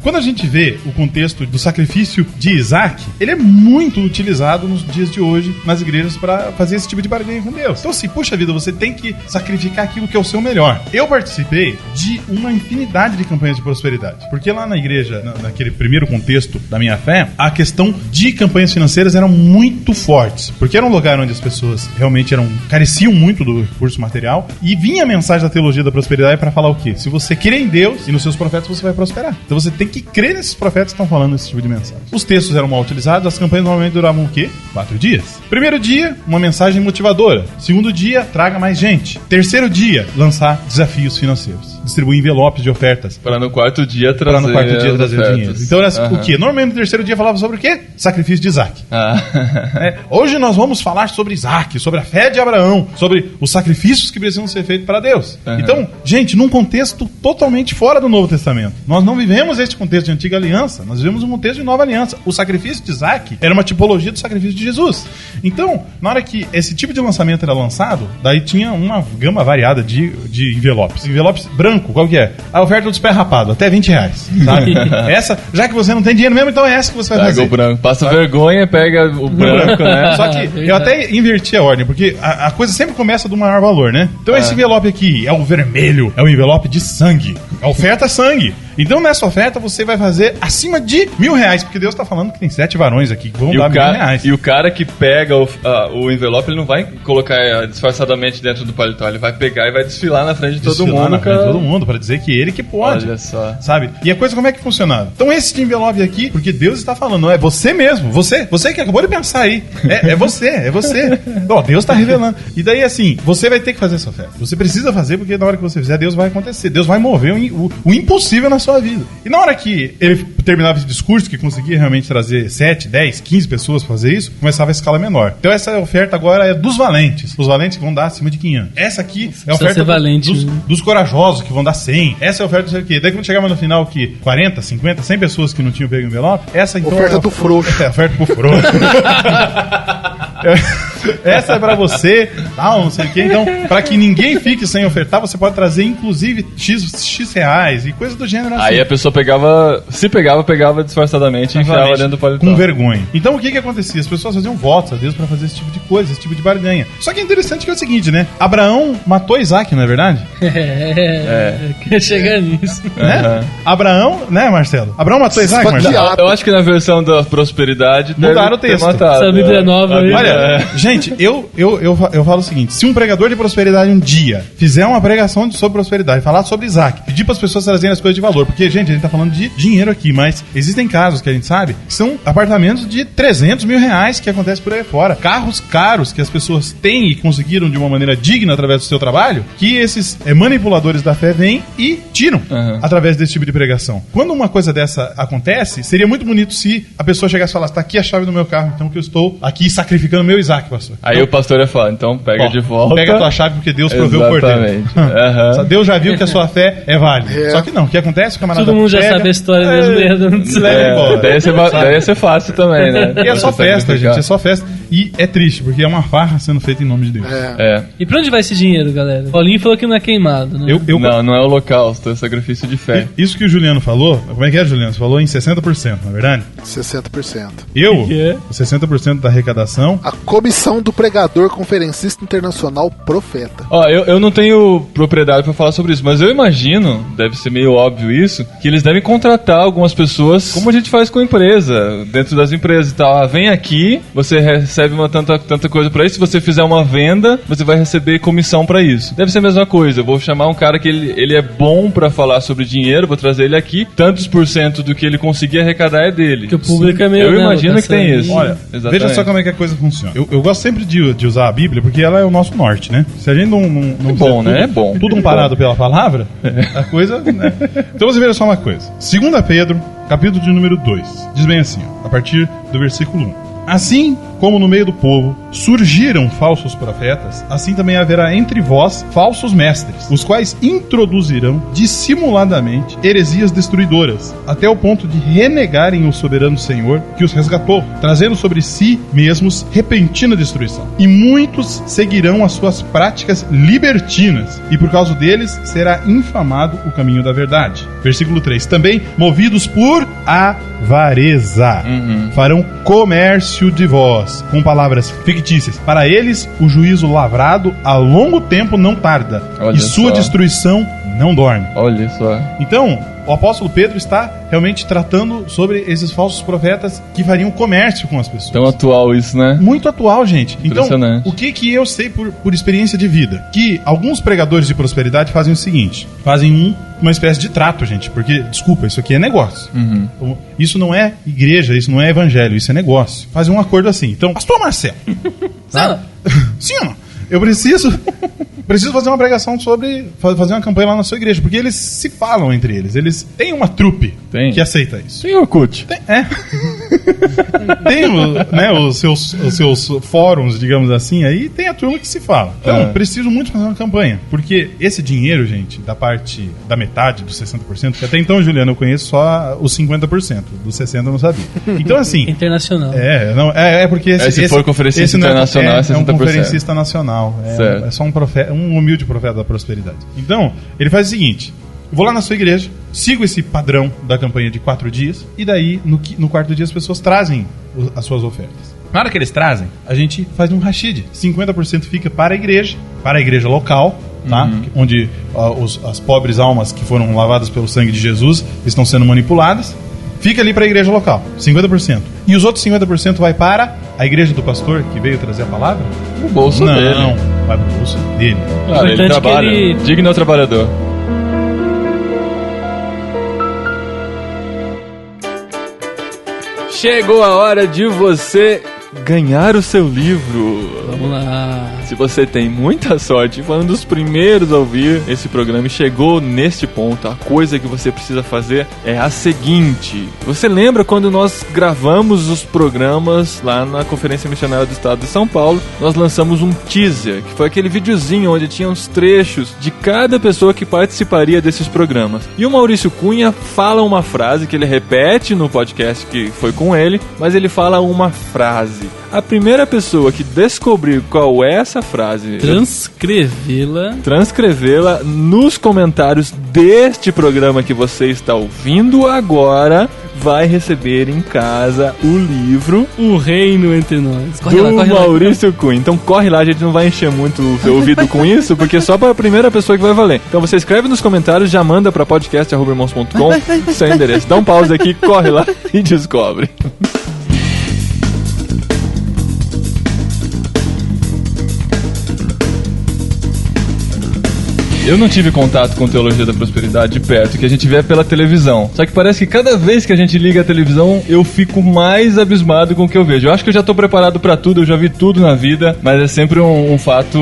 Quando a gente vê o contexto do sacrifício de Isaac, ele é muito utilizado nos dias de hoje nas igrejas para fazer esse tipo de barganha com Deus. Então, assim, puxa vida, você tem que sacrificar aquilo que é o seu melhor. Eu participei de uma infinidade de campanhas de prosperidade, porque lá na igreja, naquele primeiro contexto da minha fé, a questão de campanhas financeiras eram muito fortes, porque era um lugar onde as pessoas realmente careciam muito do recurso material, e vinha a mensagem da teologia da prosperidade para falar o quê? Se você crê em Deus e nos seus profetas, você vai prosperar. Então você tem que crer nesses profetas que estão falando esse tipo de mensagem. Os textos eram mal utilizados, as campanhas normalmente duravam o quê? 4 dias. Primeiro dia, uma mensagem motivadora. Segundo dia, traga mais gente. Terceiro dia, lançar desafios financeiros. Distribuir envelopes de ofertas. Para no quarto dia trazer o dinheiro. Então era o quê? Normalmente no terceiro dia falava sobre o quê? Sacrifício de Isaac. Hoje nós vamos falar sobre Isaac, sobre a fé de Abraão, sobre os sacrifícios que precisam ser feitos para Deus. Então, gente, num contexto totalmente fora do Novo Testamento. Nós não vivemos este contexto de Antiga Aliança, nós vivemos um contexto de Nova Aliança. O sacrifício de Isaac era uma tipologia do sacrifício de Jesus. Então, na hora que esse tipo de lançamento era lançado, daí tinha uma gama variada de envelopes. Envelopes branco, qual que é? A oferta dos pés rapados, até R$20, sabe? Essa, já que você não tem dinheiro mesmo, então é essa que você vai fazer. Pega o branco, passa vergonha, pega o branco, né? Só que eu até inverti a ordem, porque a coisa sempre começa do maior valor, né? Então esse envelope aqui é o vermelho, é o envelope de sangue. A oferta é sangue. Então nessa oferta você vai fazer acima de R$1.000, porque Deus tá falando que tem 7 varões aqui que vão dar R$1.000. E o cara que pega o envelope, ele não vai colocar disfarçadamente dentro do paletó, ele vai pegar e vai desfilar na frente de todo mundo. Pra dizer que ele que pode. Olha só. Sabe? E a coisa como é que funcionava? Então esse envelope aqui, porque Deus está falando, não é você mesmo, você que acabou de pensar aí. É você. Então, Deus tá revelando. E daí assim, você vai ter que fazer essa oferta. Você precisa fazer, porque na hora que você fizer, Deus vai acontecer. Deus vai mover o impossível na sua vida. E na hora que ele terminava esse discurso, que conseguia realmente trazer 7, 10, 15 pessoas pra fazer isso, começava a escala menor. Então essa oferta agora é dos valentes. Os valentes vão dar acima de 500. Essa aqui é a oferta dos corajosos, que vão dar 100. Essa é a oferta do sei o quê. Daí quando chegava no final que 40, 50, 100 pessoas que não tinham pego o envelope, essa então oferta do frouxo. Oferta pro frouxo. Essa é pra você, tal, não sei o que. Então, pra que ninguém fique sem ofertar, você pode trazer inclusive X reais e coisa do gênero assim. Aí a pessoa pegava disfarçadamente e enfiava dentro do paletó. Com vergonha. Então o que acontecia? As pessoas faziam votos a Deus pra fazer esse tipo de coisa, esse tipo de barganha. Só que é interessante que é o seguinte, né? Abraão matou Isaac, não é verdade? Queria chegar nisso. Né? Abraão, né, Marcelo? Abraão matou Isaac, Marcelo? Eu acho que na versão da prosperidade mudaram o texto. Essa Bíblia nova aí. Olha, gente, eu falo o seguinte: se um pregador de prosperidade um dia fizer uma pregação sobre prosperidade, falar sobre Isaac, pedir para as pessoas trazerem as coisas de valor, porque, gente, a gente tá falando de dinheiro aqui, mas existem casos que a gente sabe que são apartamentos de R$300 mil que acontecem por aí fora, carros caros que as pessoas têm e conseguiram de uma maneira digna através do seu trabalho, que esses manipuladores da fé vêm e tiram através desse tipo de pregação. Quando uma coisa dessa acontece, seria muito bonito se a pessoa chegasse e falasse: tá aqui a chave do meu carro, então que eu estou aqui sacrificando meu Isaac, pastor. Aí então, o pastor ia falar: então pega de volta. Pega a tua chave porque Deus proveu o cordeiro. Deus já viu que a sua fé é válida. Só que não, o que acontece? O camarada todo mundo já sabe a história mesmo. Daí ia ser fácil também, né? E é só festa, gente, é só festa. E é triste, porque é uma farra sendo feita em nome de Deus. É. E pra onde vai esse dinheiro, galera? O Paulinho falou que não é queimado, né? Não é holocausto, é sacrifício de fé. Isso que o Juliano falou, como é que é, Juliano? Você falou em 60%, não é verdade? 60%. Eu, Que é? 60% da arrecadação. A comissão do pregador conferencista internacional profeta. Ó, eu não tenho propriedade pra falar sobre isso, mas eu imagino, deve ser meio óbvio isso, que eles devem contratar algumas pessoas, como a gente faz com empresa, dentro das empresas e tal. Ah, vem aqui, você recebe uma tanta coisa pra isso, se você fizer uma venda, você vai receber comissão pra isso. Deve ser a mesma coisa, eu vou chamar um cara que ele é bom pra falar sobre dinheiro, vou trazer ele aqui, tantos por cento do que ele conseguir arrecadar é dele. Que o público é meio... Eu imagino que tem isso. Olha, Exatamente. veja só como é que a coisa funciona. Eu gosto sempre de usar a Bíblia, porque ela é o nosso norte, né? Se a gente não É bom, fizer né? É bom. tudo amparado pela palavra, a coisa... Né? Então você veja só uma coisa. 2 Pedro, capítulo de número 2, diz bem assim, ó, a partir do versículo 1. Assim como no meio do povo surgiram falsos profetas, assim também haverá entre vós falsos mestres, os quais introduzirão dissimuladamente heresias destruidoras, até o ponto de renegarem o soberano Senhor que os resgatou, trazendo sobre si mesmos repentina destruição. E muitos seguirão as suas práticas libertinas, e por causa deles será infamado o caminho da verdade. Versículo 3. Também, movidos por avareza, farão comércio de vós, com palavras fictícias. Para eles, o juízo lavrado a longo tempo não tarda, Olha e sua só. destruição não dorme. Olha só. Então, o apóstolo Pedro está realmente tratando sobre esses falsos profetas que fariam comércio com as pessoas. Tão atual isso, né? Muito atual, gente. Então, Impressionante. o que eu sei por experiência de vida? Que alguns pregadores de prosperidade fazem o seguinte: fazem uma espécie de trato, gente. Porque, desculpa, isso aqui é negócio. Então, isso não é igreja, isso não é evangelho, isso é negócio. Fazem um acordo assim. Então, pastor Marcelo, tá? Sim ou não? Eu preciso fazer uma pregação sobre... fazer uma campanha lá na sua igreja, porque eles se falam entre eles. Eles têm uma trupe que aceita isso. Tem Orkut. Tem os seus fóruns, digamos assim, aí tem a turma que se fala. Então, preciso muito fazer uma campanha, porque esse dinheiro, gente, da metade dos 60%, que até então, Juliano, eu conheço só os 50%, dos 60% eu não sabia. Então, assim... Internacional. Porque se for conferencista internacional, é 60%. É um conferencista nacional. É só um humilde profeta da prosperidade. Então, ele faz o seguinte: eu vou lá na sua igreja, sigo esse padrão da campanha de 4 dias, e daí, no quarto dia, as pessoas trazem as suas ofertas. Na hora que eles trazem, a gente faz um rachid. 50% fica para a igreja local, tá? Onde as pobres almas que foram lavadas pelo sangue de Jesus estão sendo manipuladas. Fica ali para a igreja local, 50%. E os outros 50% vai para a igreja do pastor que veio trazer a palavra? O bolso dele. Não, vai pro bolso dele. Claro, ele Importante trabalha. que ele- Digno trabalhador. Chegou a hora de você ganhar o seu livro. Vamos lá. Se você tem muita sorte, foi um dos primeiros a ouvir esse programa e chegou neste ponto, a coisa que você precisa fazer é a seguinte: você lembra quando nós gravamos os programas lá na Conferência Missionária do Estado de São Paulo? Nós lançamos um teaser, que foi aquele videozinho onde tinha uns trechos de cada pessoa que participaria desses programas. E o Maurício Cunha fala uma frase que ele repete no podcast que foi com ele, mas ele fala uma frase. A primeira pessoa que descobrir qual é essa frase, transcrevê-la nos comentários deste programa que você está ouvindo agora, vai receber em casa o livro O Reino Entre Nós. do Maurício Cunha. Então corre lá, a gente não vai encher muito o seu ouvido com isso, porque só para a primeira pessoa que vai valer. Então você escreve nos comentários, já manda para podcast@irmãos.com seu endereço. Dá um pause aqui, corre lá e descobre. Eu não tive contato com Teologia da Prosperidade de perto, que a gente vê pela televisão. Só que parece que cada vez que a gente liga a televisão, eu fico mais abismado com o que eu vejo. Eu acho que eu já tô preparado pra tudo, eu já vi tudo na vida, mas é sempre um fato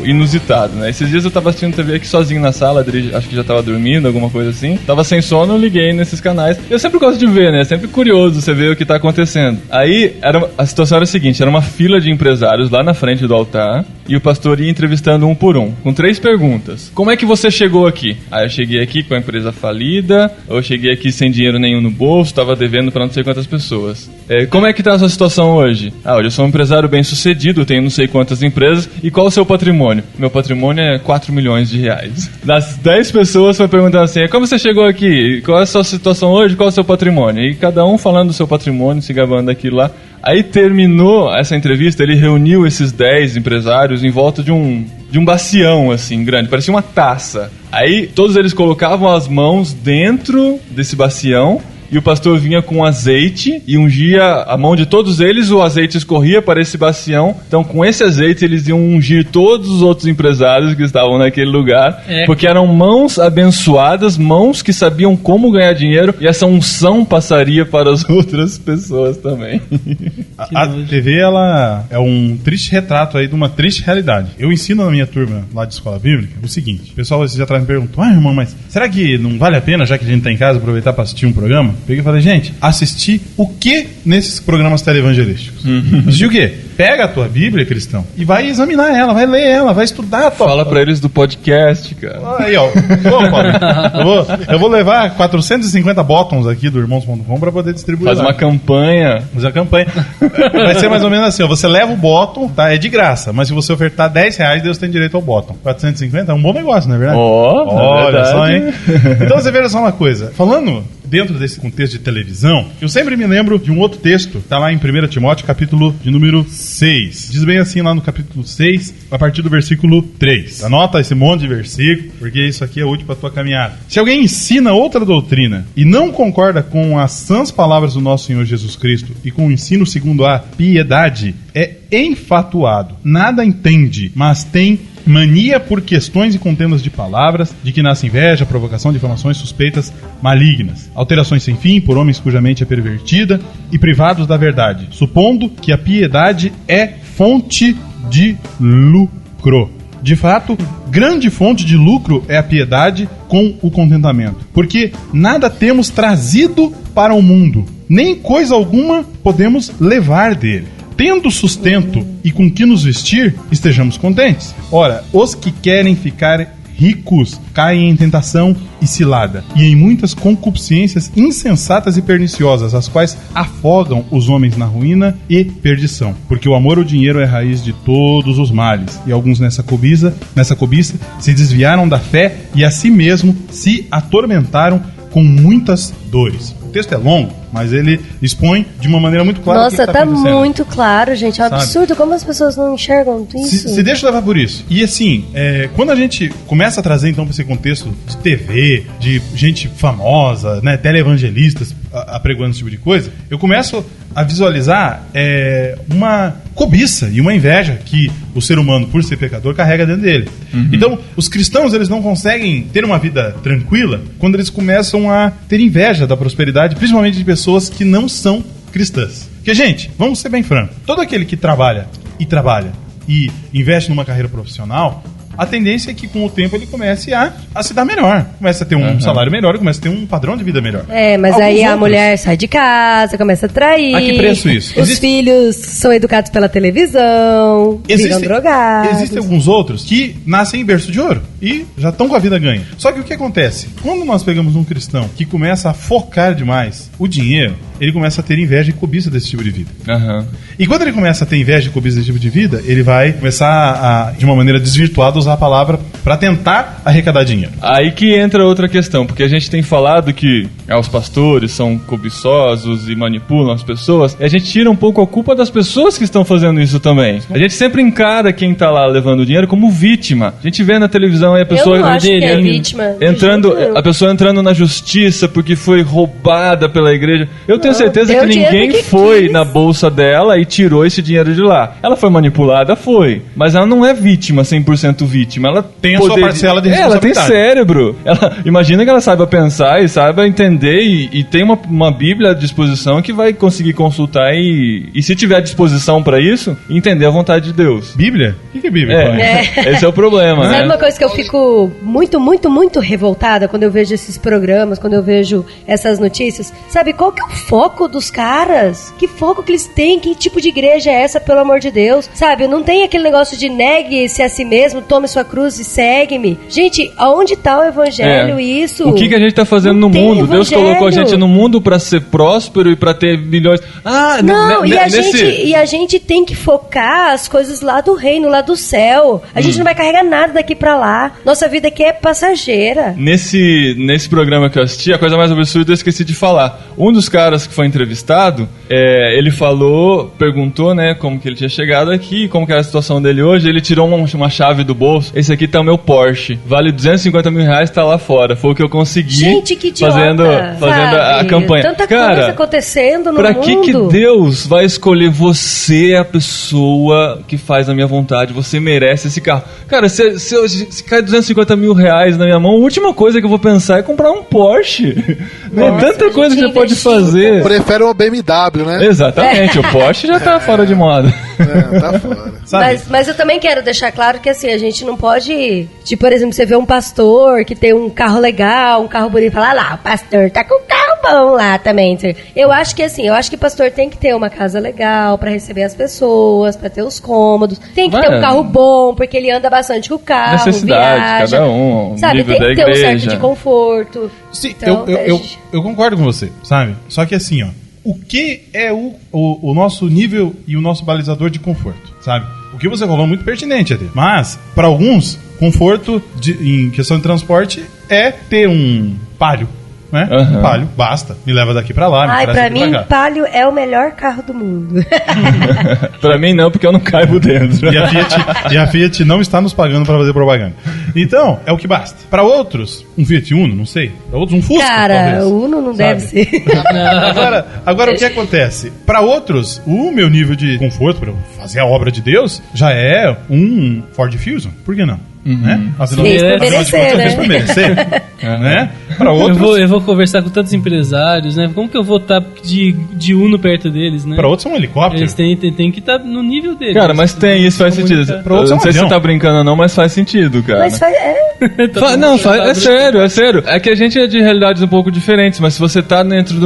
inusitado, né? Esses dias eu tava assistindo TV aqui sozinho na sala, acho que já tava dormindo, alguma coisa assim. Tava sem sono, eu liguei nesses canais. Eu sempre gosto de ver, né? É sempre curioso você ver o que tá acontecendo. Aí, a situação era a seguinte, era uma fila de empresários lá na frente do altar, e o pastor ia entrevistando um por um, com 3 perguntas. Como é que você chegou aqui? Eu cheguei aqui com a empresa falida, eu cheguei aqui sem dinheiro nenhum no bolso, estava devendo para não sei quantas pessoas. Como é que tá a sua situação hoje? Hoje eu sou um empresário bem sucedido, tenho não sei quantas empresas, e qual o seu patrimônio? Meu patrimônio é 4 milhões de reais. Das 10 pessoas foi perguntando assim, como você chegou aqui? Qual é a sua situação hoje? Qual é o seu patrimônio? E cada um falando do seu patrimônio, se gabando daquilo lá. Aí terminou essa entrevista, ele reuniu esses 10 empresários em volta de um bacião, assim, grande, parecia uma taça. Aí todos eles colocavam as mãos dentro desse bacião, e o pastor vinha com azeite e ungia a mão de todos eles, o azeite escorria para esse bacião. Então com esse azeite eles iam ungir todos os outros empresários que estavam naquele lugar, porque eram mãos abençoadas, mãos que sabiam como ganhar dinheiro, e essa unção passaria para as outras pessoas também. A TV, ela é um triste retrato aí de uma triste realidade. Eu ensino na minha turma lá de escola bíblica o seguinte: o pessoal já atrás me perguntou, irmão, mas será que não vale a pena, já que a gente tá em casa, aproveitar para assistir um programa? Peguei e falei, gente, assistir o que nesses programas televangelísticos? Assistir o quê? Pega a tua Bíblia, cristão, e vai examinar ela, vai ler ela, vai estudar a tua... Fala pra eles do podcast, cara. Aí, ó. Eu vou levar 450 botões aqui do irmãos.com pra poder distribuir. Faz uma campanha. Fazer a campanha. Vai ser mais ou menos assim, ó. Você leva o botão, tá? É de graça, mas se você ofertar R$10, Deus tem direito ao botão. 450 é um bom negócio, não é verdade? Olha só, hein? Então você veja só uma coisa. Falando dentro desse contexto de televisão, eu sempre me lembro de um outro texto, tá lá em 1 Timóteo, capítulo de número 6. Diz bem assim lá no capítulo 6, a partir do versículo 3. Anota esse monte de versículo, porque isso aqui é útil para tua caminhada. Se alguém ensina outra doutrina e não concorda com as sãs palavras do nosso Senhor Jesus Cristo e com o ensino segundo a piedade, é enfatuado, nada entende, mas tem mania por questões e contendas de palavras, de que nasce inveja, provocação, difamações, suspeitas malignas, alterações sem fim por homens cuja mente é pervertida e privados da verdade, supondo que a piedade é fonte de lucro. De fato, grande fonte de lucro é a piedade com o contentamento, porque nada temos trazido para o mundo, nem coisa alguma podemos levar dele. Tendo sustento e com que nos vestir, estejamos contentes. Ora, os que querem ficar ricos caem em tentação e cilada, e em muitas concupiscências insensatas e perniciosas, as quais afogam os homens na ruína e perdição. Porque o amor ao dinheiro é a raiz de todos os males, e alguns nessa cobiça se desviaram da fé e a si mesmo se atormentaram com muitas dores. O texto é longo, mas ele expõe de uma maneira muito clara. Nossa, tá muito claro, gente. É um absurdo como as pessoas não enxergam isso. Se deixa levar por isso. E assim, quando a gente começa a trazer então para esse contexto de TV, de gente famosa, né, televangelistas apregoando esse tipo de coisa, eu começo a visualizar uma cobiça e uma inveja que o ser humano, por ser pecador, carrega dentro dele. Então, os cristãos, eles não conseguem ter uma vida tranquila quando eles começam a ter inveja da prosperidade, principalmente de pessoas que não são cristãs. Porque, gente, vamos ser bem francos, todo aquele que trabalha e investe numa carreira profissional, a tendência é que com o tempo ele comece a se dar melhor. Começa a ter um salário melhor e começa a ter um padrão de vida melhor. Mas alguns aí a mulher sai de casa, começa a trair. A que preço isso? Os filhos são educados pela televisão, viram drogados. Existem alguns outros que nascem em berço de ouro e já estão com a vida ganha. Só que o que acontece? Quando nós pegamos um cristão que começa a focar demais o dinheiro, ele começa a ter inveja e cobiça desse tipo de vida. E quando ele começa a ter inveja e cobiça desse tipo de vida, ele vai começar a, de uma maneira desvirtuada, usar a palavra para tentar arrecadar dinheiro. Aí que entra outra questão, porque a gente tem falado que os pastores são cobiçosos e manipulam as pessoas, e a gente tira um pouco a culpa das pessoas que estão fazendo isso também. A gente sempre encara quem tá lá levando dinheiro como vítima. A gente vê na televisão aí a pessoa... Eu não acho que é vítima. A pessoa entrando na justiça porque foi roubada pela igreja. Eu tenho certeza que ninguém foi na bolsa dela e tirou esse dinheiro de lá. Ela foi manipulada? Foi. Mas ela não é vítima, 100% vítima. Ela tem tem a sua parcela de Ela tem responsabilidade. cérebro. Imagina que ela saiba pensar e saiba entender e tem uma Bíblia à disposição que vai conseguir consultar e se tiver disposição pra isso, entender a vontade de Deus. Bíblia? O que é Bíblia? Esse é o problema, Sabe né? uma coisa que eu fico muito, muito, muito revoltada quando eu vejo esses programas, quando eu vejo essas notícias? Sabe, qual que é o foco dos caras? Que foco que eles têm? Que tipo de igreja é essa, pelo amor de Deus? Sabe, não tem aquele negócio de negue-se a si mesmo, tome sua cruz e segue-me. Gente, aonde tá o evangelho isso? O que a gente tá fazendo Não no tem mundo? Deus evangelho. colocou a gente no mundo pra ser próspero e pra ter milhões. Não, e a gente tem que focar as coisas lá do reino, lá do céu. A gente não vai carregar nada daqui pra lá. Nossa vida aqui é passageira. Nesse programa que eu assisti, a coisa mais absurda eu esqueci de falar. Um dos caras que foi entrevistado, ele perguntou, né, como que ele tinha chegado aqui, como que era a situação dele hoje. Ele tirou uma chave do bolso. Esse aqui tá o meu Porsche. Vale 250 mil reais, tá lá fora. Foi o que eu consegui. Gente, que idiota, fazendo a campanha. Tanta Cara, coisa acontecendo no pra mundo. que Deus vai escolher você, a pessoa que faz a minha vontade? Você merece esse carro. Cara, se cai 250 mil reais na minha mão, a última coisa que eu vou pensar é comprar um Porsche. Tem tanta coisa que você pode fazer. Prefere uma BMW, né? Exatamente, o Porsche já tá fora de moda. Tá fora. Sabe? Mas eu também quero deixar claro que assim, a gente não pode, tipo, por exemplo, você vê um pastor que tem um carro legal, um carro bonito, falar lá, o pastor tá com um carro bom lá também. Eu acho que pastor tem que ter uma casa legal pra receber as pessoas, pra ter os cômodos, tem que ter um carro bom, porque ele anda bastante com o carro, necessidade, viaja, cada um, sabe, nível tem da que ter um igreja. certo de conforto. Sim, Então, eu concordo com você, sabe? Só que assim, ó, o que é o nosso nível e o nosso balizador de conforto, sabe? O que você falou é muito pertinente até. Mas, para alguns, conforto em questão de transporte é ter um Palio, né? Uhum. Palio, basta. Me leva daqui pra lá, me Ai, traz pra aqui mim, pra cá. Palio é o melhor carro do mundo. Pra mim não, porque eu não caibo dentro. E a Fiat não está nos pagando para fazer propaganda. Então, é o que basta. Para outros, um Fiat Uno, não sei. Para outros, um Fusca, Cara, talvez. o Uno não Sabe? deve ser. Agora, o que acontece? Para outros, o meu nível de conforto para fazer a obra de Deus já é um Ford Fusion. Por que não? Né? Afinal Fez de por contas, merecer, fez por merecer. Né? Para outros, Eu vou conversar com tantos empresários, né? Como que eu vou estar de Uno perto deles, né? para outros é um helicóptero. Eles têm que estar no nível deles. Cara, mas tem, isso faz sentido. Pra outros é Não um sei se avião. você tá brincando ou não, mas faz sentido, cara. Mas faz, É sério. É que a gente é de realidades um pouco diferentes, mas se você tá dentro de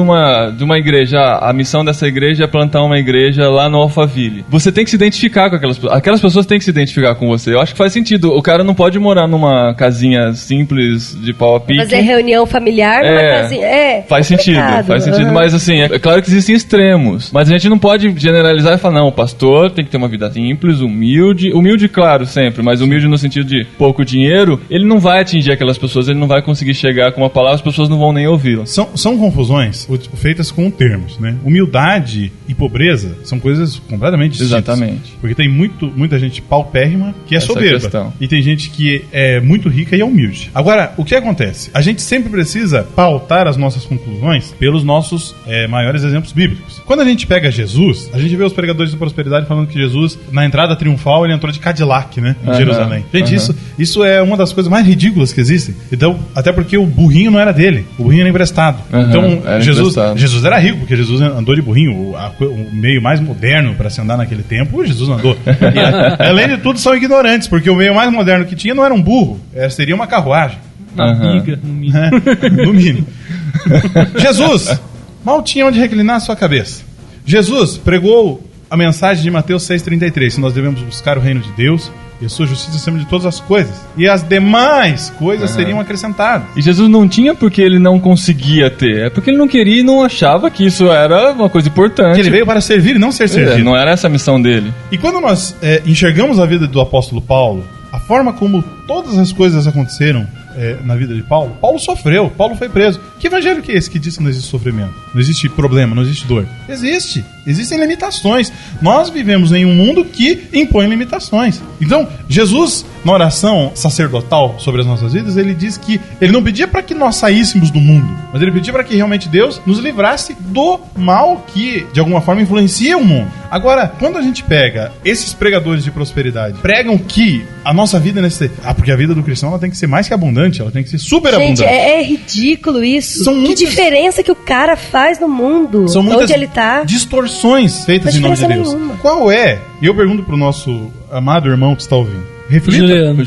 uma igreja, a missão dessa igreja é plantar uma igreja lá no Alphaville. Você tem que se identificar com aquelas pessoas têm que se identificar com você. Eu acho que faz sentido. O cara não pode morar numa casinha simples de pau a pique. fazer reunião familiar numa casinha. Faz sentido, Uhum. mas assim, é claro que existem extremos, mas a gente não pode generalizar e falar, não, o pastor tem que ter uma vida simples, humilde, claro, sempre, mas humilde no sentido de pouco dinheiro, ele não vai atingir aquelas pessoas, ele não vai conseguir chegar com uma palavra, as pessoas não vão nem ouvi-lo. São confusões feitas com termos, né? Humildade e pobreza são coisas completamente distintas. Exatamente. Porque tem muita gente paupérrima que é Essa soberba. questão. E tem gente que é muito rica e é humilde. Agora, o que acontece? A gente sempre precisa pautar as nossas conclusões pelos nossos maiores exemplos bíblicos. Quando a gente pega Jesus, a gente vê os pregadores da prosperidade falando que Jesus, na entrada triunfal, ele entrou de Cadillac, né? Em Jerusalém. Gente, isso é uma das coisas mais ridículas que existem. Então, até porque o burrinho não era dele. O burrinho era emprestado. Então, era Jesus emprestado. era rico, porque Jesus andou de burrinho. O meio mais moderno para se andar naquele tempo, Jesus andou. E, além de tudo, são ignorantes, porque o meio mais moderno que tinha não era um burro, seria uma carruagem. Uma biga, no mínimo. No mínimo. Jesus mal tinha onde reclinar a sua cabeça. Jesus pregou a mensagem de Mateus 6,33, que nós devemos buscar o reino de Deus e a sua justiça acima de todas as coisas, e as demais coisas seriam acrescentadas. E Jesus não tinha porque ele não conseguia ter, é porque ele não queria e não achava que isso era uma coisa importante. Que ele veio para servir e não ser servido. Não era essa a missão dele. E quando nós enxergamos a vida do apóstolo Paulo, a forma como todas as coisas aconteceram na vida de Paulo, Paulo sofreu, Paulo foi preso. Que evangelho que é esse que diz que não existe sofrimento? Não existe problema, não existe dor? Existe. Existem limitações. Nós vivemos em um mundo que impõe limitações. Então, Jesus, na oração sacerdotal sobre as nossas vidas, ele diz que ele não pedia para que nós saíssemos do mundo, mas ele pedia para que realmente Deus nos livrasse do mal que, de alguma forma, influencia o mundo. Agora, quando a gente pega esses pregadores de prosperidade, pregam que a nossa vida porque a vida do cristão ela tem que ser mais que abundante, ela tem que ser super abundante. Gente, é ridículo isso. Que diferença que o cara faz no mundo, são muitas onde ele tá. Distorções feitas em nome de Deus. Nenhuma. Qual é? E eu pergunto pro nosso amado irmão que está ouvindo. Reflita. Juliano.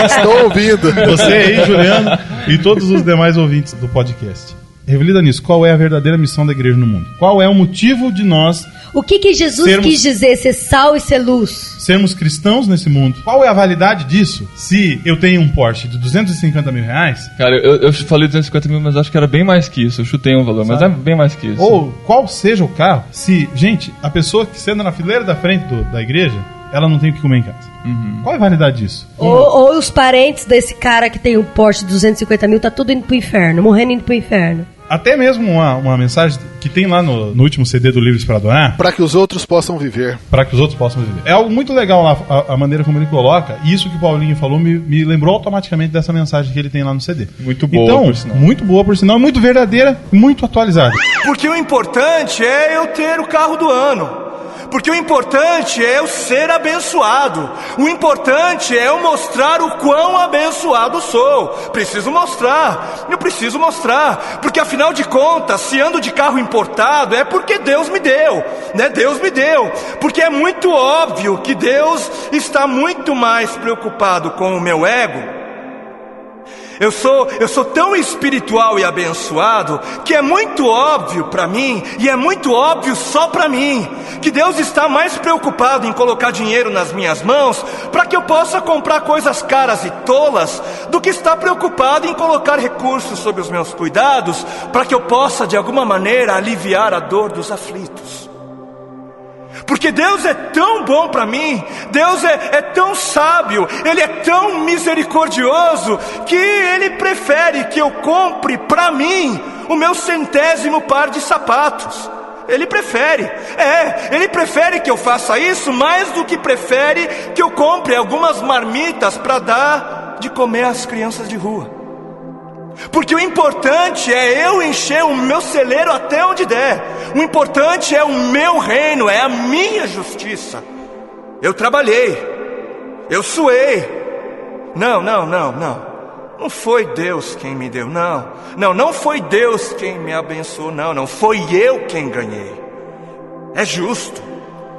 Estou ouvindo. Você aí, Juliano, e todos os demais ouvintes do podcast. Reflita nisso. Qual é a verdadeira missão da igreja no mundo? Qual é o motivo de nós... O que Jesus quis dizer, ser sal e ser luz? Sermos cristãos nesse mundo. Qual é a validade disso? Se eu tenho um Porsche de 250 mil reais... Cara, eu falei 250 mil, mas acho que era bem mais que isso. Eu chutei um valor, mas é bem mais que isso. Ou qual seja o carro, se... Gente, a pessoa que senta na fileira da frente da igreja, ela não tem o que comer em casa. Uhum. Qual é a validade disso? Ou os parentes desse cara que tem um Porsche de 250 mil, tá tudo indo pro inferno, morrendo indo pro inferno. Até mesmo uma mensagem que tem lá no último CD do Livros para Adorar. Para que os outros possam viver. Para que os outros possam viver. É algo muito legal lá, a maneira como ele coloca. E isso que o Paulinho falou me lembrou automaticamente dessa mensagem que ele tem lá no CD. Muito boa, então, por sinal. Muito boa, por sinal. Muito verdadeira, muito atualizada. Porque o importante é eu ter o carro do ano. Porque o importante é eu ser abençoado. O importante é eu mostrar o quão abençoado sou. Preciso mostrar. Eu preciso mostrar. Porque afinal de contas, se ando de carro importado, é porque Deus me deu, né? Deus me deu. Porque é muito óbvio que Deus está muito mais preocupado com o meu ego. Eu sou tão espiritual e abençoado que é muito óbvio para mim, e é muito óbvio só para mim, que Deus está mais preocupado em colocar dinheiro nas minhas mãos para que eu possa comprar coisas caras e tolas, do que está preocupado em colocar recursos sob os meus cuidados para que eu possa de alguma maneira aliviar a dor dos aflitos. Porque Deus é tão bom para mim, Deus é tão sábio, Ele é tão misericordioso, que Ele prefere que eu compre para mim o meu 100º par de sapatos. Ele prefere, Ele prefere que eu faça isso mais do que prefere que eu compre algumas marmitas para dar de comer às crianças de rua. Porque o importante é eu encher o meu celeiro até onde der. O importante é o meu reino, é a minha justiça. Eu trabalhei, eu suei. Não foi Deus quem me deu, não foi Deus quem me abençoou, não foi eu quem ganhei. É justo,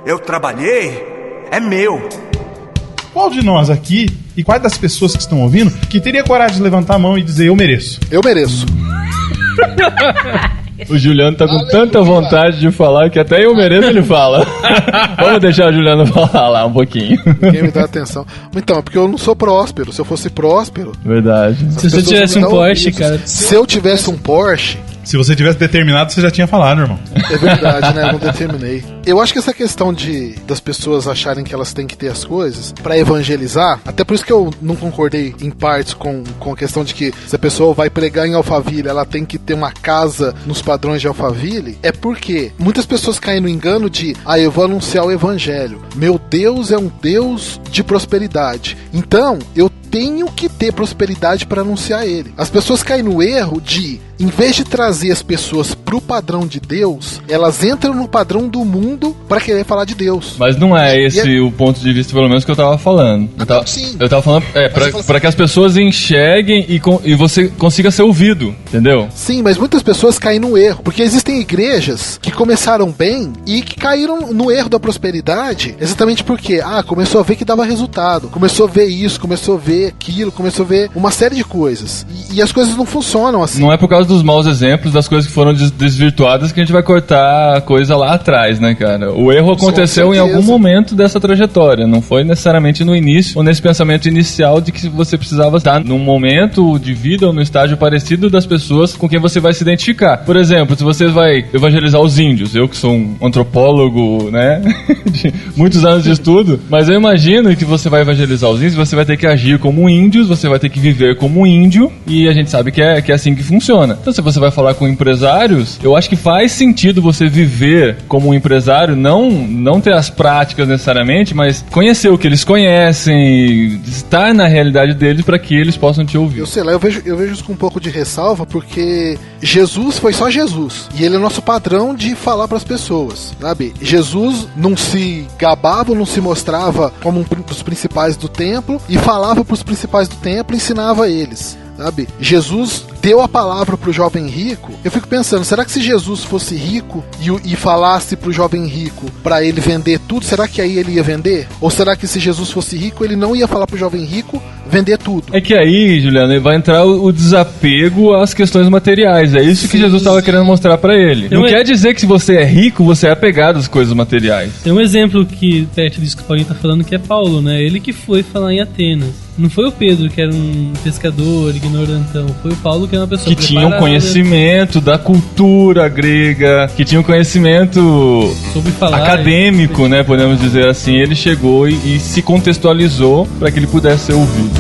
eu trabalhei, é meu. Qual de nós aqui, e quais das pessoas que estão ouvindo, que teria coragem de levantar a mão e dizer, eu mereço? Eu mereço. O Juliano tá com tanta vontade de falar que até eu mereço ele fala. Vamos deixar o Juliano falar lá um pouquinho. Ninguém me dá atenção. Então, é porque eu não sou próspero. Se eu fosse próspero... Verdade. Se você tivesse um Porsche, cara... Se eu tivesse um Porsche... Se você tivesse determinado, você já tinha falado, irmão. É verdade, né? Eu não determinei. Eu acho que essa questão das pessoas acharem que elas têm que ter as coisas pra evangelizar, até por isso que eu não concordei em partes com a questão de que se a pessoa vai pregar em Alphaville, ela tem que ter uma casa nos padrões de Alphaville, é porque muitas pessoas caem no engano de, eu vou anunciar o evangelho. Meu Deus é um Deus de prosperidade. Então, eu tenho que ter prosperidade para anunciar ele. As pessoas caem no erro de, em vez de trazer as pessoas pro padrão de Deus, elas entram no padrão do mundo para querer falar de Deus. Mas não é esse o ponto de vista, pelo menos, que eu tava falando. Eu tava falando para que as pessoas enxerguem e você consiga ser ouvido, entendeu? Sim, mas muitas pessoas caem no erro, porque existem igrejas que começaram bem e que caíram no erro da prosperidade, exatamente porque, começou a ver que dava resultado, começou a ver isso, começou a ver aquilo, começou a ver uma série de coisas. E as coisas não funcionam assim. Não é por causa dos maus exemplos, das coisas que foram desvirtuadas, que a gente vai cortar a coisa lá atrás, né, cara? O erro aconteceu em algum momento dessa trajetória, não foi necessariamente no início ou nesse pensamento inicial de que você precisava estar num momento de vida ou no estágio parecido das pessoas com quem você vai se identificar. Por exemplo, se você vai evangelizar os índios, eu que sou um antropólogo, né, de muitos anos de estudo, mas eu imagino que você vai evangelizar os índios, você vai ter que agir como índios, você vai ter que viver como índio, e a gente sabe que é assim que funciona. Então, se você vai falar com empresários, eu acho que faz sentido você viver como um empresário, não ter as práticas necessariamente, mas conhecer o que eles conhecem, estar na realidade deles para que eles possam te ouvir. Eu sei lá, eu vejo isso com um pouco de ressalva, porque Jesus foi só Jesus, e ele é nosso padrão de falar para as pessoas, sabe? Jesus não se gabava, não se mostrava como um dos principais do templo, e falava para os principais do templo e ensinava eles, sabe? Jesus deu a palavra pro jovem rico. Eu fico pensando, será que se Jesus fosse rico e falasse pro jovem rico para ele vender tudo, será que aí ele ia vender? Ou será que se Jesus fosse rico, ele não ia falar pro jovem rico vender tudo? É que aí, Juliano, vai entrar o desapego às questões materiais. É isso que Jesus estava querendo mostrar para ele. Não quer dizer que se você é rico, você é apegado às coisas materiais. Tem um exemplo que perto disso que o Paulinho tá falando, que é Paulo, né? Ele que foi falar em Atenas. Não foi o Pedro, que era um pescador, ignorantão. Foi o Paulo, que era uma pessoa que tinha um conhecimento da cultura grega, que tinha um conhecimento sobre falar, acadêmico, né? Podemos dizer assim. Ele chegou e se contextualizou para que ele pudesse ser ouvido.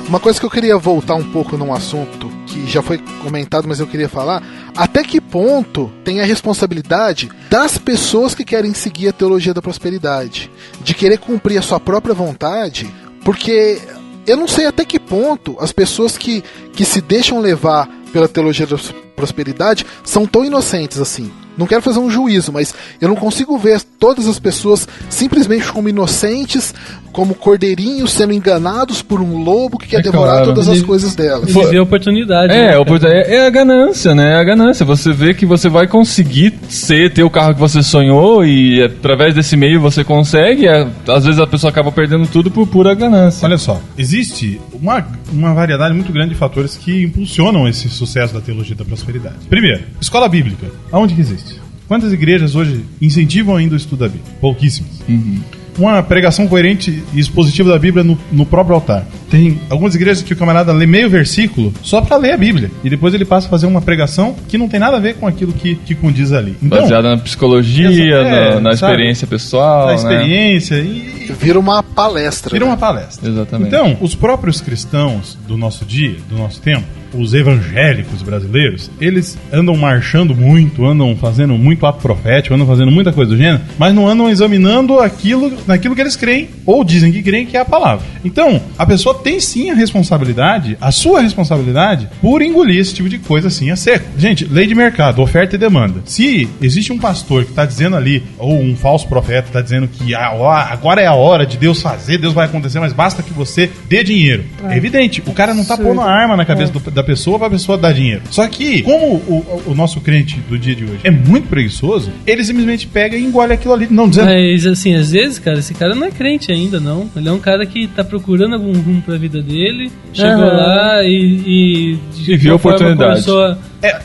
Uma coisa que eu queria voltar um pouco num assunto que já foi comentado, mas eu queria falar, até que ponto tem a responsabilidade das pessoas que querem seguir a teologia da prosperidade, de querer cumprir a sua própria vontade, porque eu não sei até que ponto as pessoas que se deixam levar pela teologia da prosperidade são tão inocentes assim. Não quero fazer um juízo, mas eu não consigo ver todas as pessoas simplesmente como inocentes, como cordeirinhos sendo enganados por um lobo que quer devorar todas as coisas delas. Ele vê a oportunidade. É a ganância, né? É a ganância. Você vê que você vai conseguir ter o carro que você sonhou e através desse meio você consegue. Às vezes a pessoa acaba perdendo tudo por pura ganância. Olha só, existe uma variedade muito grande de fatores que impulsionam esse sucesso da teologia da prosperidade. Primeiro, escola bíblica. Aonde que existe? Quantas igrejas hoje incentivam ainda o estudo da Bíblia? Pouquíssimas. Uma pregação coerente e expositiva da Bíblia no próprio altar. Tem algumas igrejas que o camarada lê meio versículo só para ler a Bíblia. E depois ele passa a fazer uma pregação que não tem nada a ver com aquilo que condiz ali. Então, baseada na psicologia, na experiência pessoal. Na experiência Vira uma palestra. Vira uma palestra. Exatamente. Então, os próprios cristãos do nosso dia, do nosso tempo, os evangélicos brasileiros, eles andam marchando muito, andam fazendo muito ato profético, andam fazendo muita coisa do gênero, mas não andam examinando naquilo que eles creem, ou dizem que creem, que é a palavra. Então, a pessoa tem sim a sua responsabilidade, por engolir esse tipo de coisa assim a seco. Gente, lei de mercado, oferta e demanda. Se existe um pastor que está dizendo ali, ou um falso profeta está dizendo que agora é a hora de Deus fazer, Deus vai acontecer, mas basta que você dê dinheiro. É evidente, o cara não está pondo a arma na cabeça da pessoa pra pessoa dar dinheiro. Só que, como o nosso crente do dia de hoje é muito preguiçoso, ele simplesmente pega e engole aquilo ali, não dizendo... Mas, assim, às vezes, cara, esse cara não é crente ainda, não. Ele é um cara que tá procurando algum rumo pra vida dele, chegou lá e viu a oportunidade.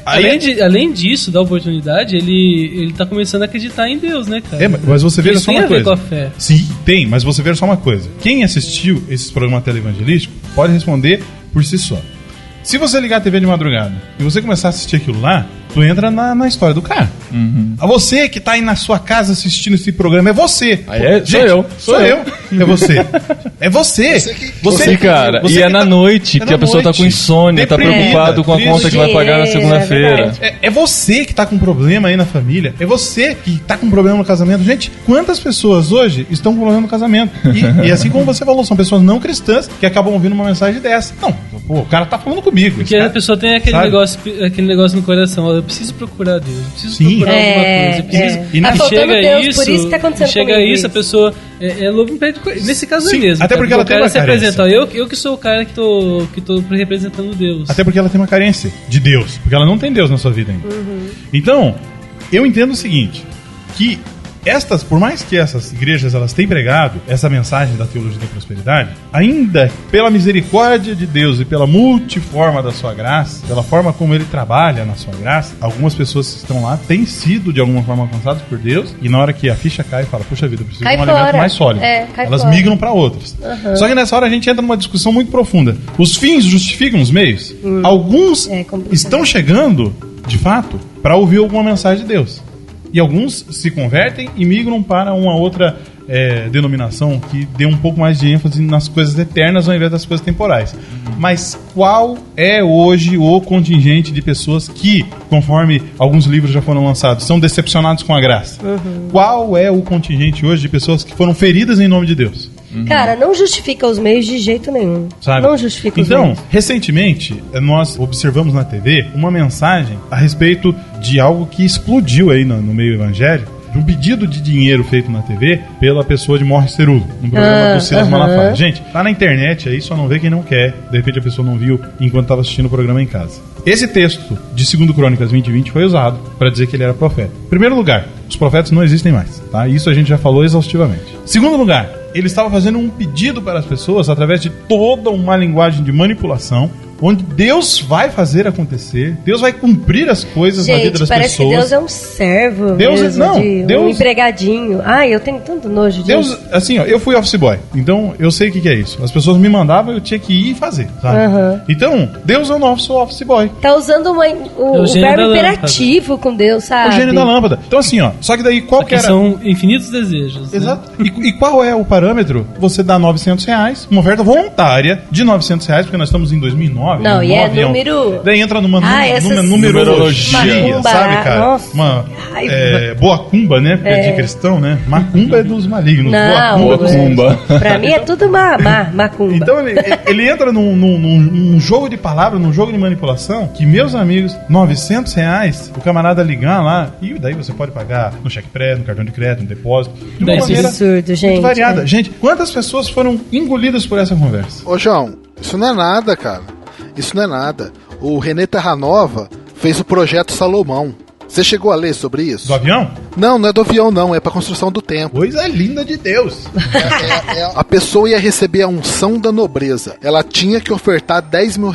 Além disso, da oportunidade, ele tá começando a acreditar em Deus, né, cara? Mas você vê só uma coisa. Tem a ver com a fé. Sim, tem, mas você vê só uma coisa. Quem assistiu esses programas televangelísticos pode responder por si só. Se você ligar a TV de madrugada e você começar a assistir aquilo lá, tu entra na história do cara. A você que tá aí na sua casa assistindo esse programa, é você. Sou eu. É você. É você. Você, cara. E é na noite, porque a pessoa tá com insônia, tá preocupado com a conta que vai pagar na segunda-feira. É você que tá com problema aí na família. É você que tá com problema no casamento. Gente, quantas pessoas hoje estão com problema no casamento? E assim como você falou, são pessoas não cristãs que acabam ouvindo uma mensagem dessa. Não, pô, o cara tá falando comigo. Porque a pessoa tem aquele negócio no coração. Eu preciso procurar Deus, eu preciso procurar alguma coisa. E chega Deus, isso, por isso que tá acontecendo chega isso, a pessoa é lobo em pé de coisa. Nesse caso é mesmo. Até porque ela tem uma carência. Eu que sou o cara que tô representando Deus. Até porque ela tem uma carência de Deus, porque ela não tem Deus na sua vida ainda. Então, eu entendo o seguinte, que por mais que essas igrejas elas tenham pregado essa mensagem da teologia da prosperidade, ainda pela misericórdia de Deus e pela multiforma da sua graça, pela forma como ele trabalha na sua graça, algumas pessoas que estão lá têm sido de alguma forma alcançadas por Deus, e na hora que a ficha cai, fala, puxa vida, eu preciso de um alimento mais sólido. Elas migram para outras. Só que nessa hora a gente entra numa discussão muito profunda. Os fins justificam os meios? Alguns estão chegando, de fato, para ouvir alguma mensagem de Deus. E alguns se convertem e migram para uma outra denominação que dê um pouco mais de ênfase nas coisas eternas ao invés das coisas temporais. Mas qual é hoje o contingente de pessoas que, conforme alguns livros já foram lançados, são decepcionados com a graça? Qual é o contingente hoje de pessoas que foram feridas em nome de Deus? Cara, não justifica os meios de jeito nenhum. Sabe? Não justifica os meios. Então, recentemente, nós observamos na TV uma mensagem a respeito de algo que explodiu aí no meio evangélico, de um pedido de dinheiro feito na TV pela pessoa de Morris Cerulo, no programa do Silas Malafaia. Gente, tá na internet aí, só não vê quem não quer. De repente a pessoa não viu enquanto estava assistindo o programa em casa. Esse texto de 2 Crônicas 20:20 foi usado para dizer que ele era profeta. Em primeiro lugar, os profetas não existem mais, tá? Isso a gente já falou exaustivamente. Segundo lugar, ele estava fazendo um pedido para as pessoas através de toda uma linguagem de manipulação, onde Deus vai fazer acontecer, Deus vai cumprir as coisas na vida das pessoas. Gente, parece que Deus é um servo Deus mesmo, Deus, um empregadinho. Ai, eu tenho tanto nojo disso. Deus, assim, ó, eu fui office boy, então eu sei o que é isso. As pessoas me mandavam, eu tinha que ir e fazer, sabe? Então, Deus é o nosso office boy. Tá usando o verbo imperativo com Deus, sabe? O gênio da lâmpada. Então, assim, ó, só que daí qual que era... são infinitos desejos. Exato. Né? E qual é o parâmetro? Você dá R$900, uma oferta voluntária de R$900, porque nós estamos em 2009. Não, e é número... Daí entra numa numerologia, sabe, cara? Nossa. Uma boa cumba, né? Porque é de cristão, né? Macumba é dos malignos. Não, boa cumba. Pra mim é tudo macumba. Então ele entra num jogo de palavras, num jogo de manipulação, que, meus amigos, R$900, o camarada ligar lá, e daí você pode pagar no cheque pré, no cartão de crédito, no depósito. De uma maneira absurdo, gente. Muito variada. Gente, quantas pessoas foram engolidas por essa conversa? Ô, João, isso não é nada, cara. Isso não é nada. O René Terranova fez o projeto Salomão. Você chegou a ler sobre isso? Do avião? Não, não é do avião, não. É pra construção do templo. Coisa linda de Deus. A pessoa ia receber a unção da nobreza. Ela tinha que ofertar R$10 mil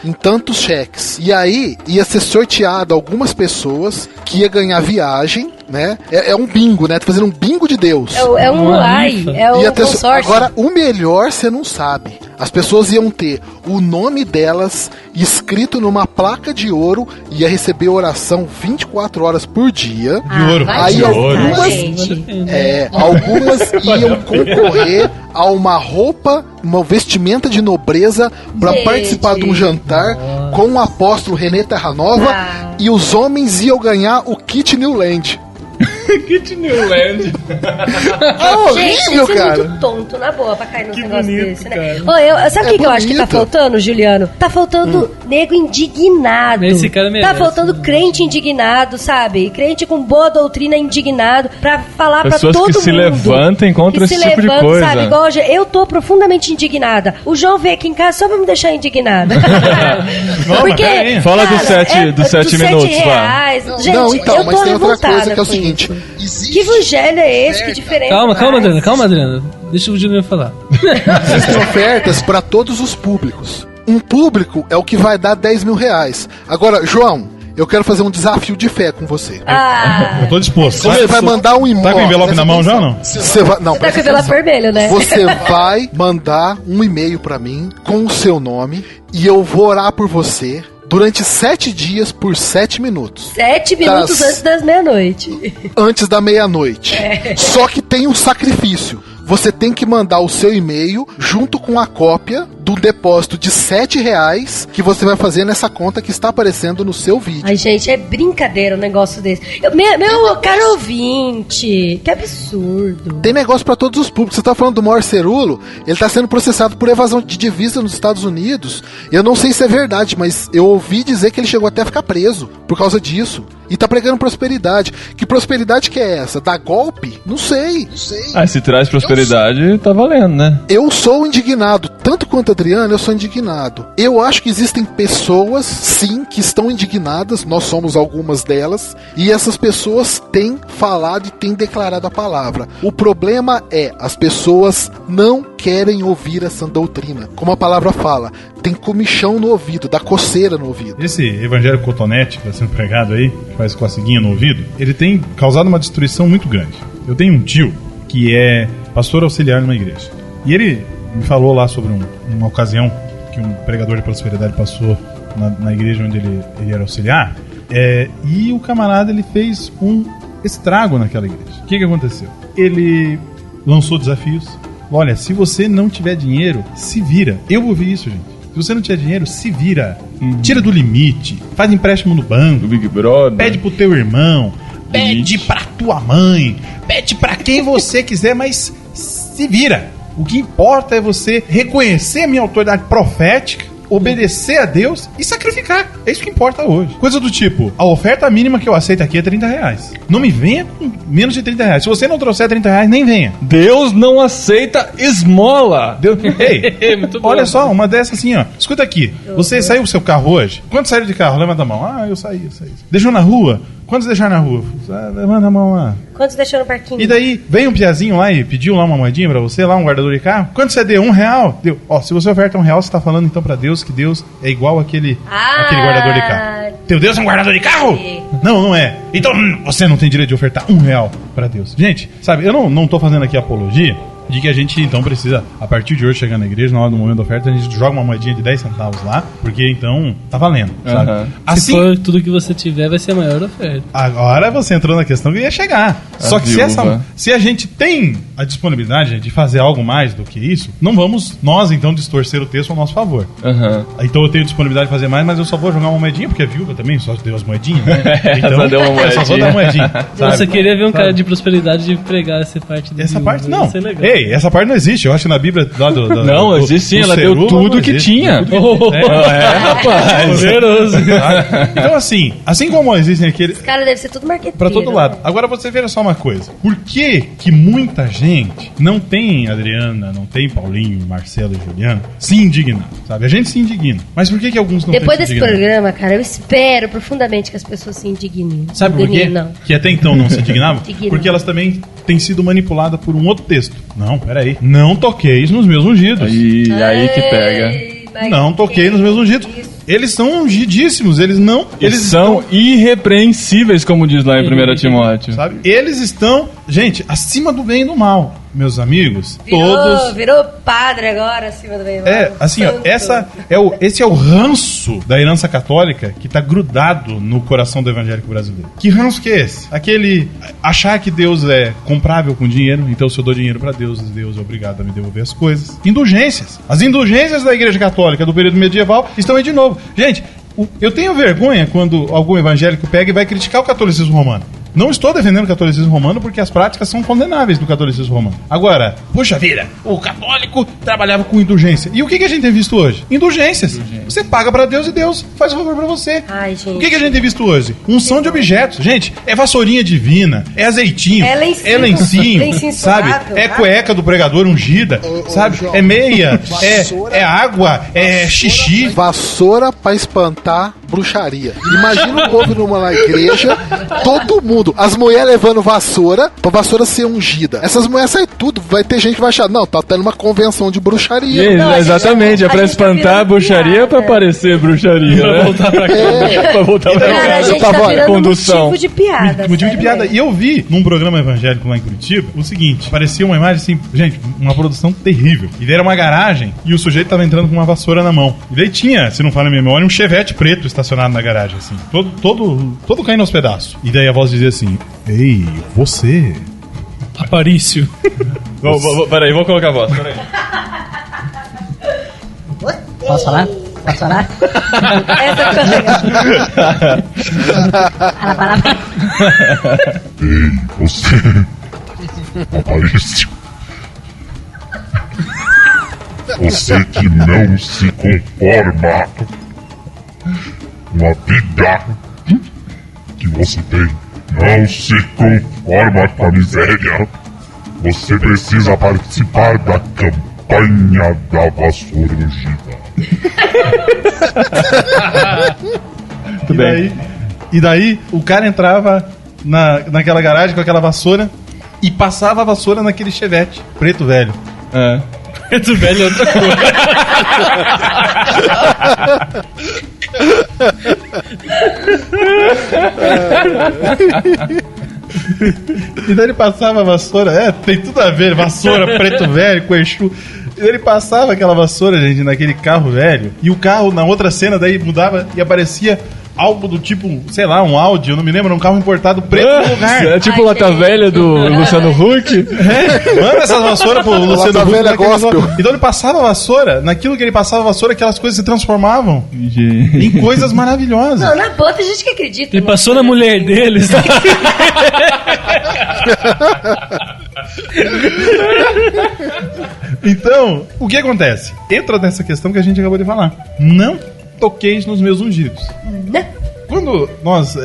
em tantos cheques. E aí ia ser sorteado algumas pessoas que ia ganhar viagem, né? É um bingo, né? Tá fazendo um bingo de Deus. É um ai, é um consórcio. Agora, o melhor você não sabe. As pessoas iam ter o nome delas escrito numa placa de ouro, ia receber oração 24 horas por dia. De ouro. Aí algumas iam concorrer a uma roupa, uma vestimenta de nobreza para participar de um jantar com o apóstolo René Terranova, e os homens iam ganhar o kit Newland. Kit Newland. É horrível, gente, cara. É muito tonto, na boa, pra cair num negócio bonito, desse, né? Sabe o que eu acho que tá bonito. faltando, Juliano? Tá faltando nego indignado. Esse cara merece. Tá faltando crente indignado, sabe? Crente com boa doutrina indignado pra falar pessoas pra todo mundo. Pessoas que se levantem contra esse tipo de coisa. Sabe? Igual eu tô profundamente indignada. O João veio aqui em casa só pra me deixar indignada. Porque, fala cara, dos 7 minutos, reais. Gente, não, então, eu tô mas tem outra coisa que é o com seguinte. Que evangelho é esse? Que diferença? Calma, Adriana. Deixa o Juliano falar. Existem ofertas para todos os públicos. Um público é o que vai dar R$10 mil. Agora, João, eu quero fazer um desafio de fé com você. Eu tô disposto. Você vai mandar um e-mail. Tá com o envelope na mão já ou não? Você vai, não, Você tá com o envelope vermelho, né? Você vai mandar um e-mail pra mim com o seu nome e eu vou orar por você durante 7 dias por 7 minutos. 7 minutos antes das meia-noite. Antes da meia-noite. Só que tem um sacrifício. Você tem que mandar o seu e-mail junto com a cópia do depósito de R$7 que você vai fazer nessa conta que está aparecendo no seu vídeo. Ai, gente, é brincadeira um negócio desse. Meu caro ouvinte, que absurdo. Tem negócio pra todos os públicos. Você tá falando do Morris Cerulo, ele tá sendo processado por evasão de divisa nos Estados Unidos. Eu não sei se é verdade, mas eu ouvi dizer que ele chegou até a ficar preso por causa disso. E tá pregando prosperidade. Que prosperidade que é essa? Dar golpe? Não sei. Se traz prosperidade, tá valendo, né? Eu sou indignado. Tanto quanto a Adriana, eu sou indignado. Eu acho que existem pessoas, sim, que estão indignadas. Nós somos algumas delas. E essas pessoas têm falado e têm declarado a palavra. O problema é, as pessoas não querem ouvir essa doutrina. Como a palavra fala, tem comichão no ouvido, dá coceira no ouvido. Esse evangelho cotonete que está sendo pregado aí, que faz coceguinha no ouvido, ele tem causado uma destruição muito grande. Eu tenho um tio que é pastor auxiliar numa igreja. E ele me falou lá sobre uma ocasião que um pregador de prosperidade passou na igreja onde ele era auxiliar. E o camarada, ele fez um estrago naquela igreja. O que aconteceu? Ele lançou desafios. Olha, se você não tiver dinheiro, se vira. Eu ouvi isso, gente. Se você não tiver dinheiro, se vira. Tira do limite. Faz empréstimo no banco. Do Big Brother. Pede pro teu irmão. Pede pra tua mãe. Pede pra quem você quiser, mas se vira. O que importa é você reconhecer a minha autoridade profética, obedecer a Deus e sacrificar. É isso que importa hoje. Coisa do tipo, a oferta mínima que eu aceito aqui é R$30. Não me venha com menos de R$30. Se você não trouxer R$30, nem venha. Deus não aceita esmola. Ei, muito olha só, uma dessas assim, ó. Escuta aqui. Você saiu do seu carro hoje? Quantos saíram de carro? Levanta a mão. Eu saí. Deixou na rua? Quantos deixaram na rua? Levanta a mão lá. Quantos deixou no parquinho? E daí, veio um piazinho lá e pediu lá uma moedinha pra você, lá um guardador de carro. Quanto você deu? R$1? Deu. Se você oferta R$1, você tá falando então pra Deus que Deus é igual aquele guardador de carro. Teu Deus é um guardador de carro? Não é. Então você não tem direito de ofertar R$1 pra Deus. Gente, sabe, eu não tô fazendo aqui apologia de que a gente então precisa, a partir de hoje, chegar na igreja, na hora do momento da oferta, a gente joga uma moedinha de 10 centavos lá, porque então tá valendo, sabe? Assim, se for tudo que você tiver, vai ser a maior oferta. Agora você entrou na questão que ia chegar. Só que se a gente tem a disponibilidade de fazer algo mais do que isso, não vamos nós então distorcer o texto ao nosso favor. Então eu tenho disponibilidade de fazer mais, mas eu só vou jogar uma moedinha, porque a viúva também só deu as moedinhas, né? Então só deu uma moedinha. Eu só vou dar uma moedinha. Você queria ver um cara de prosperidade de pregar essa parte da Essa viúva, parte não. Legal. Ei, essa parte não existe. Eu acho que na Bíblia lá não, existe sim, ela deu tudo que tinha. Rapaz. Poderoso. Então assim como existem aqueles... Esse cara deve ser tudo marqueteiro. Pra todo lado. Agora você veja só uma coisa. Por que muita gente não tem Adriana, não tem Paulinho, Marcelo e Juliano se indignando, sabe? A gente se indigna. Mas por que alguns não Depois tem se desse programa, cara, eu espero profundamente que as pessoas se indignem. Sabe por quê? Não. Que até então não se indignavam? Porque elas também têm sido manipuladas por um outro texto. Não, peraí. Não toqueis nos meus ungidos. Aí que pega. Não toquei nos meus ungidos. Eles são ungidíssimos, eles são irrepreensíveis, como diz lá em 1 Timóteo. Sabe? Eles estão, gente, acima do bem e do mal. Meus amigos, Virou padre agora, acima do bem e do mal. Assim, ó, esse é o ranço da herança católica que tá grudado no coração do evangélico brasileiro. Que ranço que é esse? Aquele achar que Deus é comprável com dinheiro, então se eu dou dinheiro pra Deus, Deus é obrigado a me devolver as coisas. Indulgências. As indulgências da Igreja Católica do período medieval estão aí de novo. Gente, eu tenho vergonha quando algum evangélico pega e vai criticar o catolicismo romano. Não estou defendendo o catolicismo romano porque as práticas são condenáveis do catolicismo romano. Agora, puxa vida, o católico trabalhava com indulgência. E o que a gente tem visto hoje? Indulgências. Você paga pra Deus e Deus faz o favor pra você. Ai, gente. O que a gente tem visto hoje? Unção de objetos. Gente, é vassourinha divina, é azeitinho, é lencinho, sabe? É cueca do pregador ungida, sabe? João, é meia, é água, é xixi. Vassoura pra espantar bruxaria. Imagina o povo numa igreja, todo mundo, as mulheres levando vassoura, pra vassoura ser ungida. Essas mulheres saem tudo, vai ter gente que vai achar, não, tá tendo uma convenção de bruxaria. Não, exatamente, é pra espantar a bruxaria, pra parecer bruxaria, né? Pra voltar pra casa. Tá condução. Motivo de piada. Motivo de piada. E eu vi num programa evangélico lá em Curitiba o seguinte, parecia uma imagem assim, gente, uma produção terrível. E daí era uma garagem e o sujeito tava entrando com uma vassoura na mão. E daí tinha, se não falha a minha memória, um Chevette preto estacionado na garagem, assim, todo caindo aos pedaços. E daí a voz dizia assim, ei, você... Aparício. Peraí, vou colocar a voz, peraí. Posso falar? Posso falar? Ei, você... Aparício. Você que não se conforma com a vida que você tem. Não se conforma com a miséria. Você precisa participar da campanha da vassoura ungida. E daí o cara entrava naquela garagem com aquela vassoura e passava a vassoura naquele chevette preto velho. Preto velho é outra coisa. E daí ele passava a vassoura, tem tudo a ver, vassoura, preto velho, com Exu. E daí ele passava aquela vassoura, gente, naquele carro velho. E o carro, na outra cena, daí mudava e aparecia algo do tipo, sei lá, um Audi, eu não me lembro, um carro importado preto no lugar. É tipo Lata Velha do Luciano Huck. Manda essa vassoura pro Luciano Huck. Velha gospel. Então ele passava a vassoura, naquilo que ele passava a vassoura, aquelas coisas se transformavam em coisas maravilhosas. Não, na boa tem gente que acredita. Ele passou na mulher deles. Então, o que acontece? Entra nessa questão que a gente acabou de falar. Não toqueis nos meus ungidos. Não. Quando nós,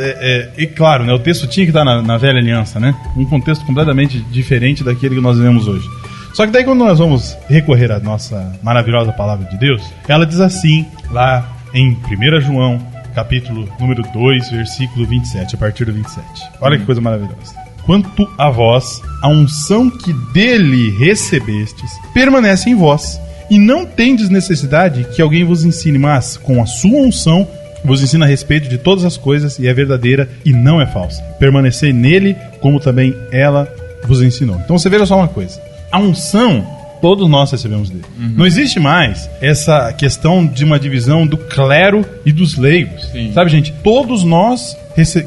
e claro, né, o texto tinha que estar na velha aliança, né? Um contexto completamente diferente daquele que nós vivemos hoje. Só que daí quando nós vamos recorrer à nossa maravilhosa palavra de Deus, ela diz assim, lá em 1 João, capítulo número 2, versículo 27, a partir do 27. Olha que coisa maravilhosa. Quanto a vós, a unção que dele recebestes permanece em vós, e não tendes necessidade que alguém vos ensine, mas com a sua unção vos ensina a respeito de todas as coisas, e é verdadeira e não é falsa. Permanecei nele, como também ela vos ensinou. Então você veja só uma coisa. A unção, todos nós recebemos dele. Não existe mais essa questão de uma divisão do clero e dos leigos. Sim. Sabe, gente? Todos nós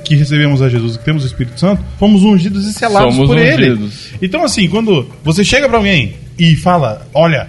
que recebemos a Jesus, que temos o Espírito Santo, fomos ungidos e selados por ele. Então, assim, quando você chega pra alguém e fala, olha,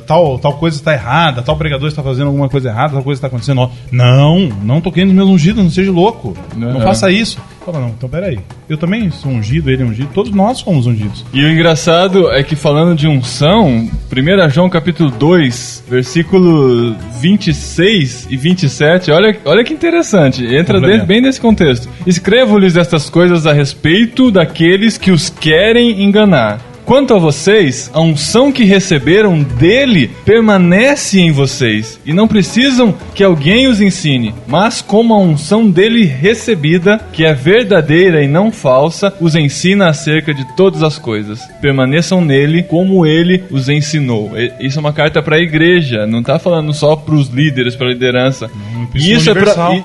tal coisa está errada, tal pregador está fazendo alguma coisa errada, tal coisa está acontecendo. Não toquei nos meus ungidos, não seja louco. Não faça isso. Fala, não, então peraí. Eu também sou ungido, ele é ungido, todos nós somos ungidos. E o engraçado é que falando de unção, 1 João capítulo 2, versículo 26 e 27, olha que interessante, entra bem nesse contexto. Escrevo-lhes estas coisas a respeito daqueles que os querem enganar. Quanto a vocês, a unção que receberam dele permanece em vocês, e não precisam que alguém os ensine, mas como a unção dele recebida, que é verdadeira e não falsa, os ensina acerca de todas as coisas. Permaneçam nele como ele os ensinou. Isso é uma carta para a igreja, não está falando só para os líderes, para a liderança.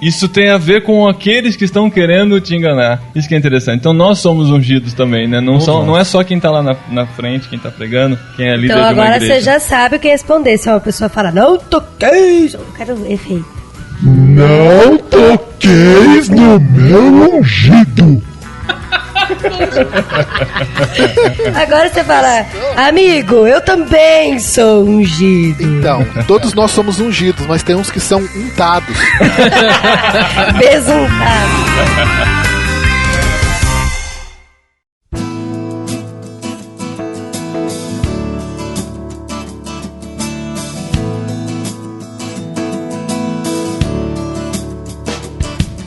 Isso tem a ver com aqueles que estão querendo te enganar. Isso que é interessante. Então nós somos ungidos também, né? Não é só quem está lá na frente, quem tá pregando, quem é líder então, de uma igreja. Então agora você já sabe o que responder. Se uma pessoa fala, não toqueis, eu quero efeito. Não toqueis no meu ungido. Agora você fala, amigo, eu também sou ungido. Então, todos nós somos ungidos, mas tem uns que são untados. Besuntados.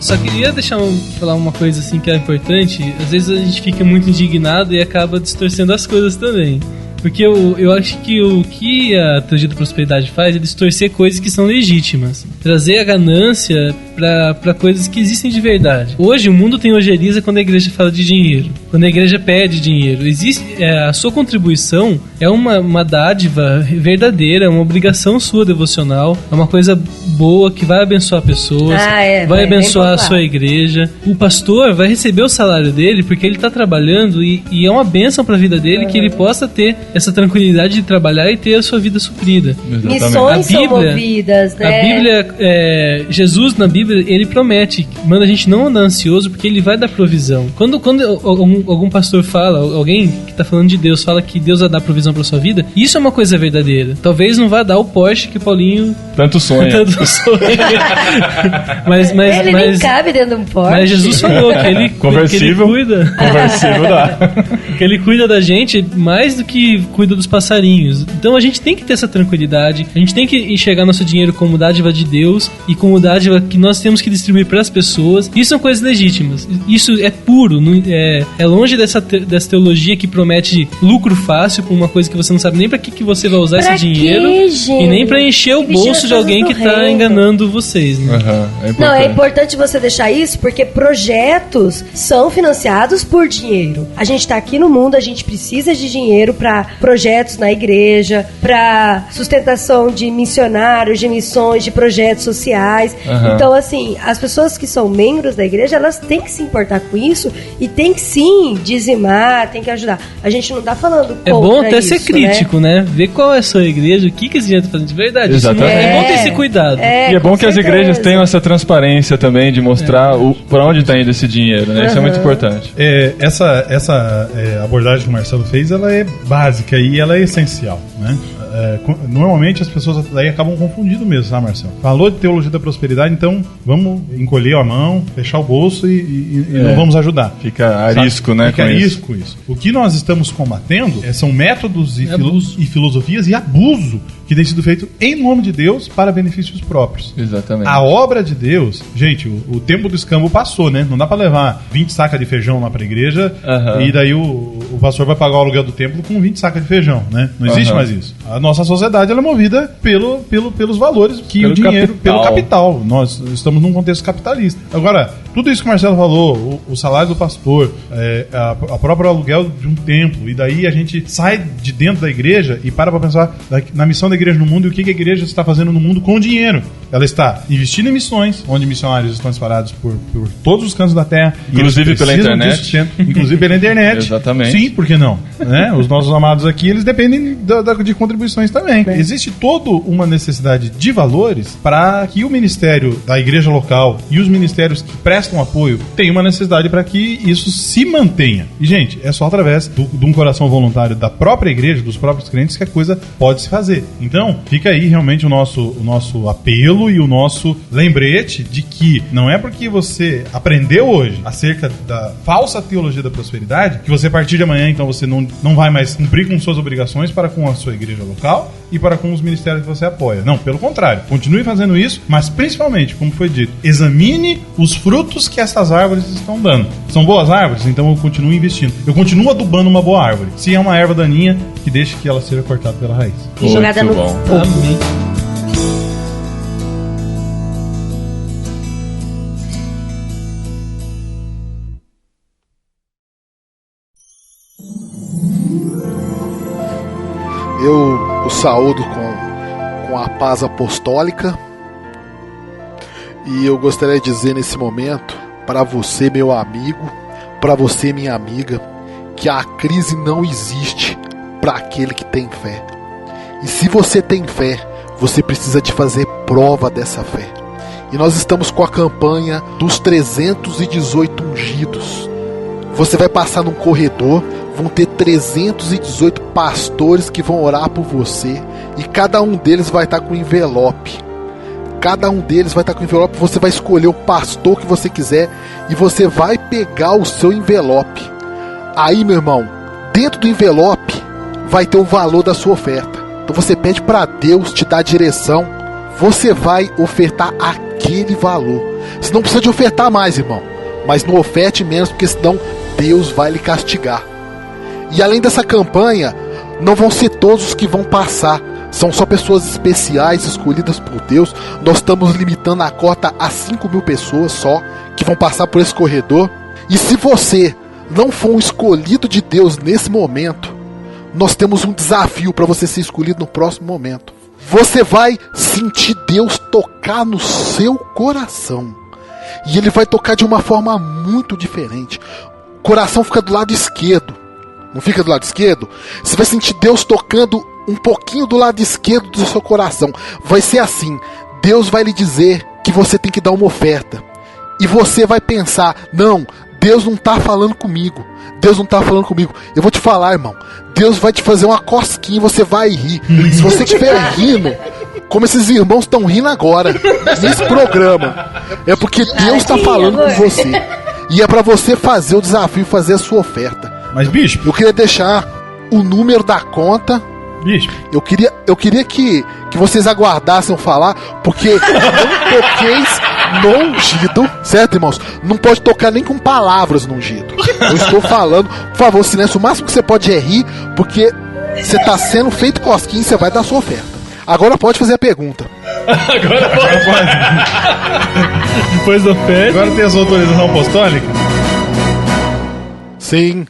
Só queria falar uma coisa assim que é importante. Às vezes a gente fica muito indignado e acaba distorcendo as coisas também. Porque eu acho que o que a teologia da prosperidade faz é distorcer coisas que são legítimas. Trazer a ganância para coisas que existem de verdade. Hoje o mundo tem ojeriza quando a igreja fala de dinheiro. Quando a igreja pede dinheiro. A sua contribuição é uma dádiva verdadeira, é uma obrigação sua devocional. É uma coisa boa que vai abençoar pessoas. Vai abençoar a sua igreja. O pastor vai receber o salário dele porque ele está trabalhando e é uma bênção para a vida dele que ele possa ter essa tranquilidade de trabalhar e ter a sua vida suprida. Exatamente. Missões são movidas, né? A Bíblia, Jesus na Bíblia, ele promete, manda a gente não andar ansioso porque ele vai dar provisão. Quando algum pastor fala, alguém que está falando de Deus, fala que Deus vai dar provisão para sua vida, isso é uma coisa verdadeira. Talvez não vá dar o Porsche que o Paulinho tanto sonha. mas nem cabe dentro de um Porsche. Mas Jesus falou que ele conversível, que ele cuida. Conversível dá. Que ele cuida da gente mais do que cuida dos passarinhos. Então a gente tem que ter essa tranquilidade. A gente tem que enxergar nosso dinheiro como dádiva de Deus e como dádiva que nós nós temos que distribuir para as pessoas. Isso são coisas legítimas. Isso é puro, é longe dessa teologia que promete lucro fácil com uma coisa que você não sabe nem para que você vai usar esse dinheiro, gente? E nem para encher o bolso de alguém que tá enganando vocês, né? Não, é importante você deixar isso porque projetos são financiados por dinheiro. A gente tá aqui no mundo, a gente precisa de dinheiro para projetos na igreja, para sustentação de missionários, de missões, de projetos sociais. Então, assim, as pessoas que são membros da igreja, elas têm que se importar com isso e tem que sim dizimar, tem que ajudar. A gente não tá falando contra. É bom até isso, ser crítico, né? Ver qual é a sua igreja, o que esse dinheiro tá fazendo de verdade. Exatamente. É bom ter esse cuidado. E é bom que as igrejas tenham essa transparência também de mostrar para onde está indo esse dinheiro, né? Isso é muito importante. Essa abordagem que o Marcelo fez, ela é básica e ela é essencial, né? Normalmente as pessoas daí acabam confundindo mesmo, tá, Marcelo? Falou de teologia da prosperidade, então vamos encolher a mão, fechar o bolso e não vamos ajudar. Fica a risco, né? Fica a risco isso. O que nós estamos combatendo são métodos e filosofias e abuso que tem sido feito em nome de Deus para benefícios próprios. Exatamente. A obra de Deus, gente, o tempo do escambo passou, né? Não dá pra levar 20 sacas de feijão lá pra igreja e daí o pastor vai pagar o aluguel do templo com 20 sacas de feijão, né? Não existe mais isso. A nossa sociedade ela é movida pelos valores que o dinheiro, pelo capital. Nós estamos num contexto capitalista. Agora, tudo isso que o Marcelo falou, o salário do pastor, a própria aluguel de um templo, e daí a gente sai de dentro da igreja e para pensar na missão da igreja no mundo e o que a igreja está fazendo no mundo com o dinheiro. Ela está investindo em missões, onde missionários estão espalhados por todos os cantos da terra. Inclusive pela internet. Inclusive pela internet. Exatamente. Sim, por que não? Né? Os nossos amados aqui, eles dependem de contribuições também. Existe toda uma necessidade de valores para que o ministério da igreja local e os ministérios que prestam apoio tenham uma necessidade para que isso se mantenha. E, gente, é só através de um coração voluntário da própria igreja, dos próprios crentes, que a coisa pode se fazer. Então, fica aí realmente o nosso apelo e o nosso lembrete de que não é porque você aprendeu hoje acerca da falsa teologia da prosperidade que você, a partir de amanhã, então, você não vai mais cumprir com suas obrigações para com a sua igreja local e para com os ministérios que você apoia. Não, pelo contrário. Continue fazendo isso, mas principalmente, como foi dito, examine os frutos que essas árvores estão dando. São boas árvores? Então eu continuo investindo. Eu continuo adubando uma boa árvore. Se é uma erva daninha, que deixe que ela seja cortada pela raiz. E jogada no bom. Amém. Eu o saúdo com a paz apostólica e eu gostaria de dizer nesse momento para você, meu amigo, para você, minha amiga, que a crise não existe para aquele que tem fé. E se você tem fé, você precisa de fazer prova dessa fé. E nós estamos com a campanha dos 318 ungidos. Você vai passar num corredor, vão ter 318 pastores que vão orar por você. E cada um deles vai estar com envelope. Cada um deles vai estar com envelope. Você vai escolher o pastor que você quiser e você vai pegar o seu envelope. Aí, meu irmão, dentro do envelope vai ter o valor da sua oferta. Então você pede para Deus te dar a direção. Você vai ofertar aquele valor. Você não precisa de ofertar mais, irmão, mas não oferte menos, porque senão Deus vai lhe castigar. E além dessa campanha, não vão ser todos os que vão passar. São só pessoas especiais, escolhidas por Deus. Nós estamos limitando a cota a 5.000 pessoas só, que vão passar por esse corredor. E se você não for um escolhido de Deus nesse momento, nós temos um desafio para você ser escolhido no próximo momento. Você vai sentir Deus tocar no seu coração. E Ele vai tocar de uma forma muito diferente. O coração fica do lado esquerdo. Não fica do lado esquerdo? Você vai sentir Deus tocando um pouquinho do lado esquerdo do seu coração. Vai ser assim. Deus vai lhe dizer que você tem que dar uma oferta. E você vai pensar, não, Deus não está falando comigo. Deus não está falando comigo. Eu vou te falar, irmão. Deus vai te fazer uma cosquinha e você vai rir. Se você estiver rindo, como esses irmãos estão rindo agora, nesse programa, é porque Deus está falando com você. E é para você fazer o desafio, fazer a sua oferta. Mas, bispo, eu queria deixar o número da conta. Bispo, eu queria que vocês aguardassem eu falar, porque não toqueis no ungido, certo, irmãos? Não pode tocar nem com palavras no ungido. Eu estou falando, por favor, silêncio. O máximo que você pode é rir, porque você está sendo feito cosquinha e você vai dar sua oferta. Agora pode fazer a pergunta. Agora pode. Depois da oferta. Agora tem as autorizações apostólicas? Sim.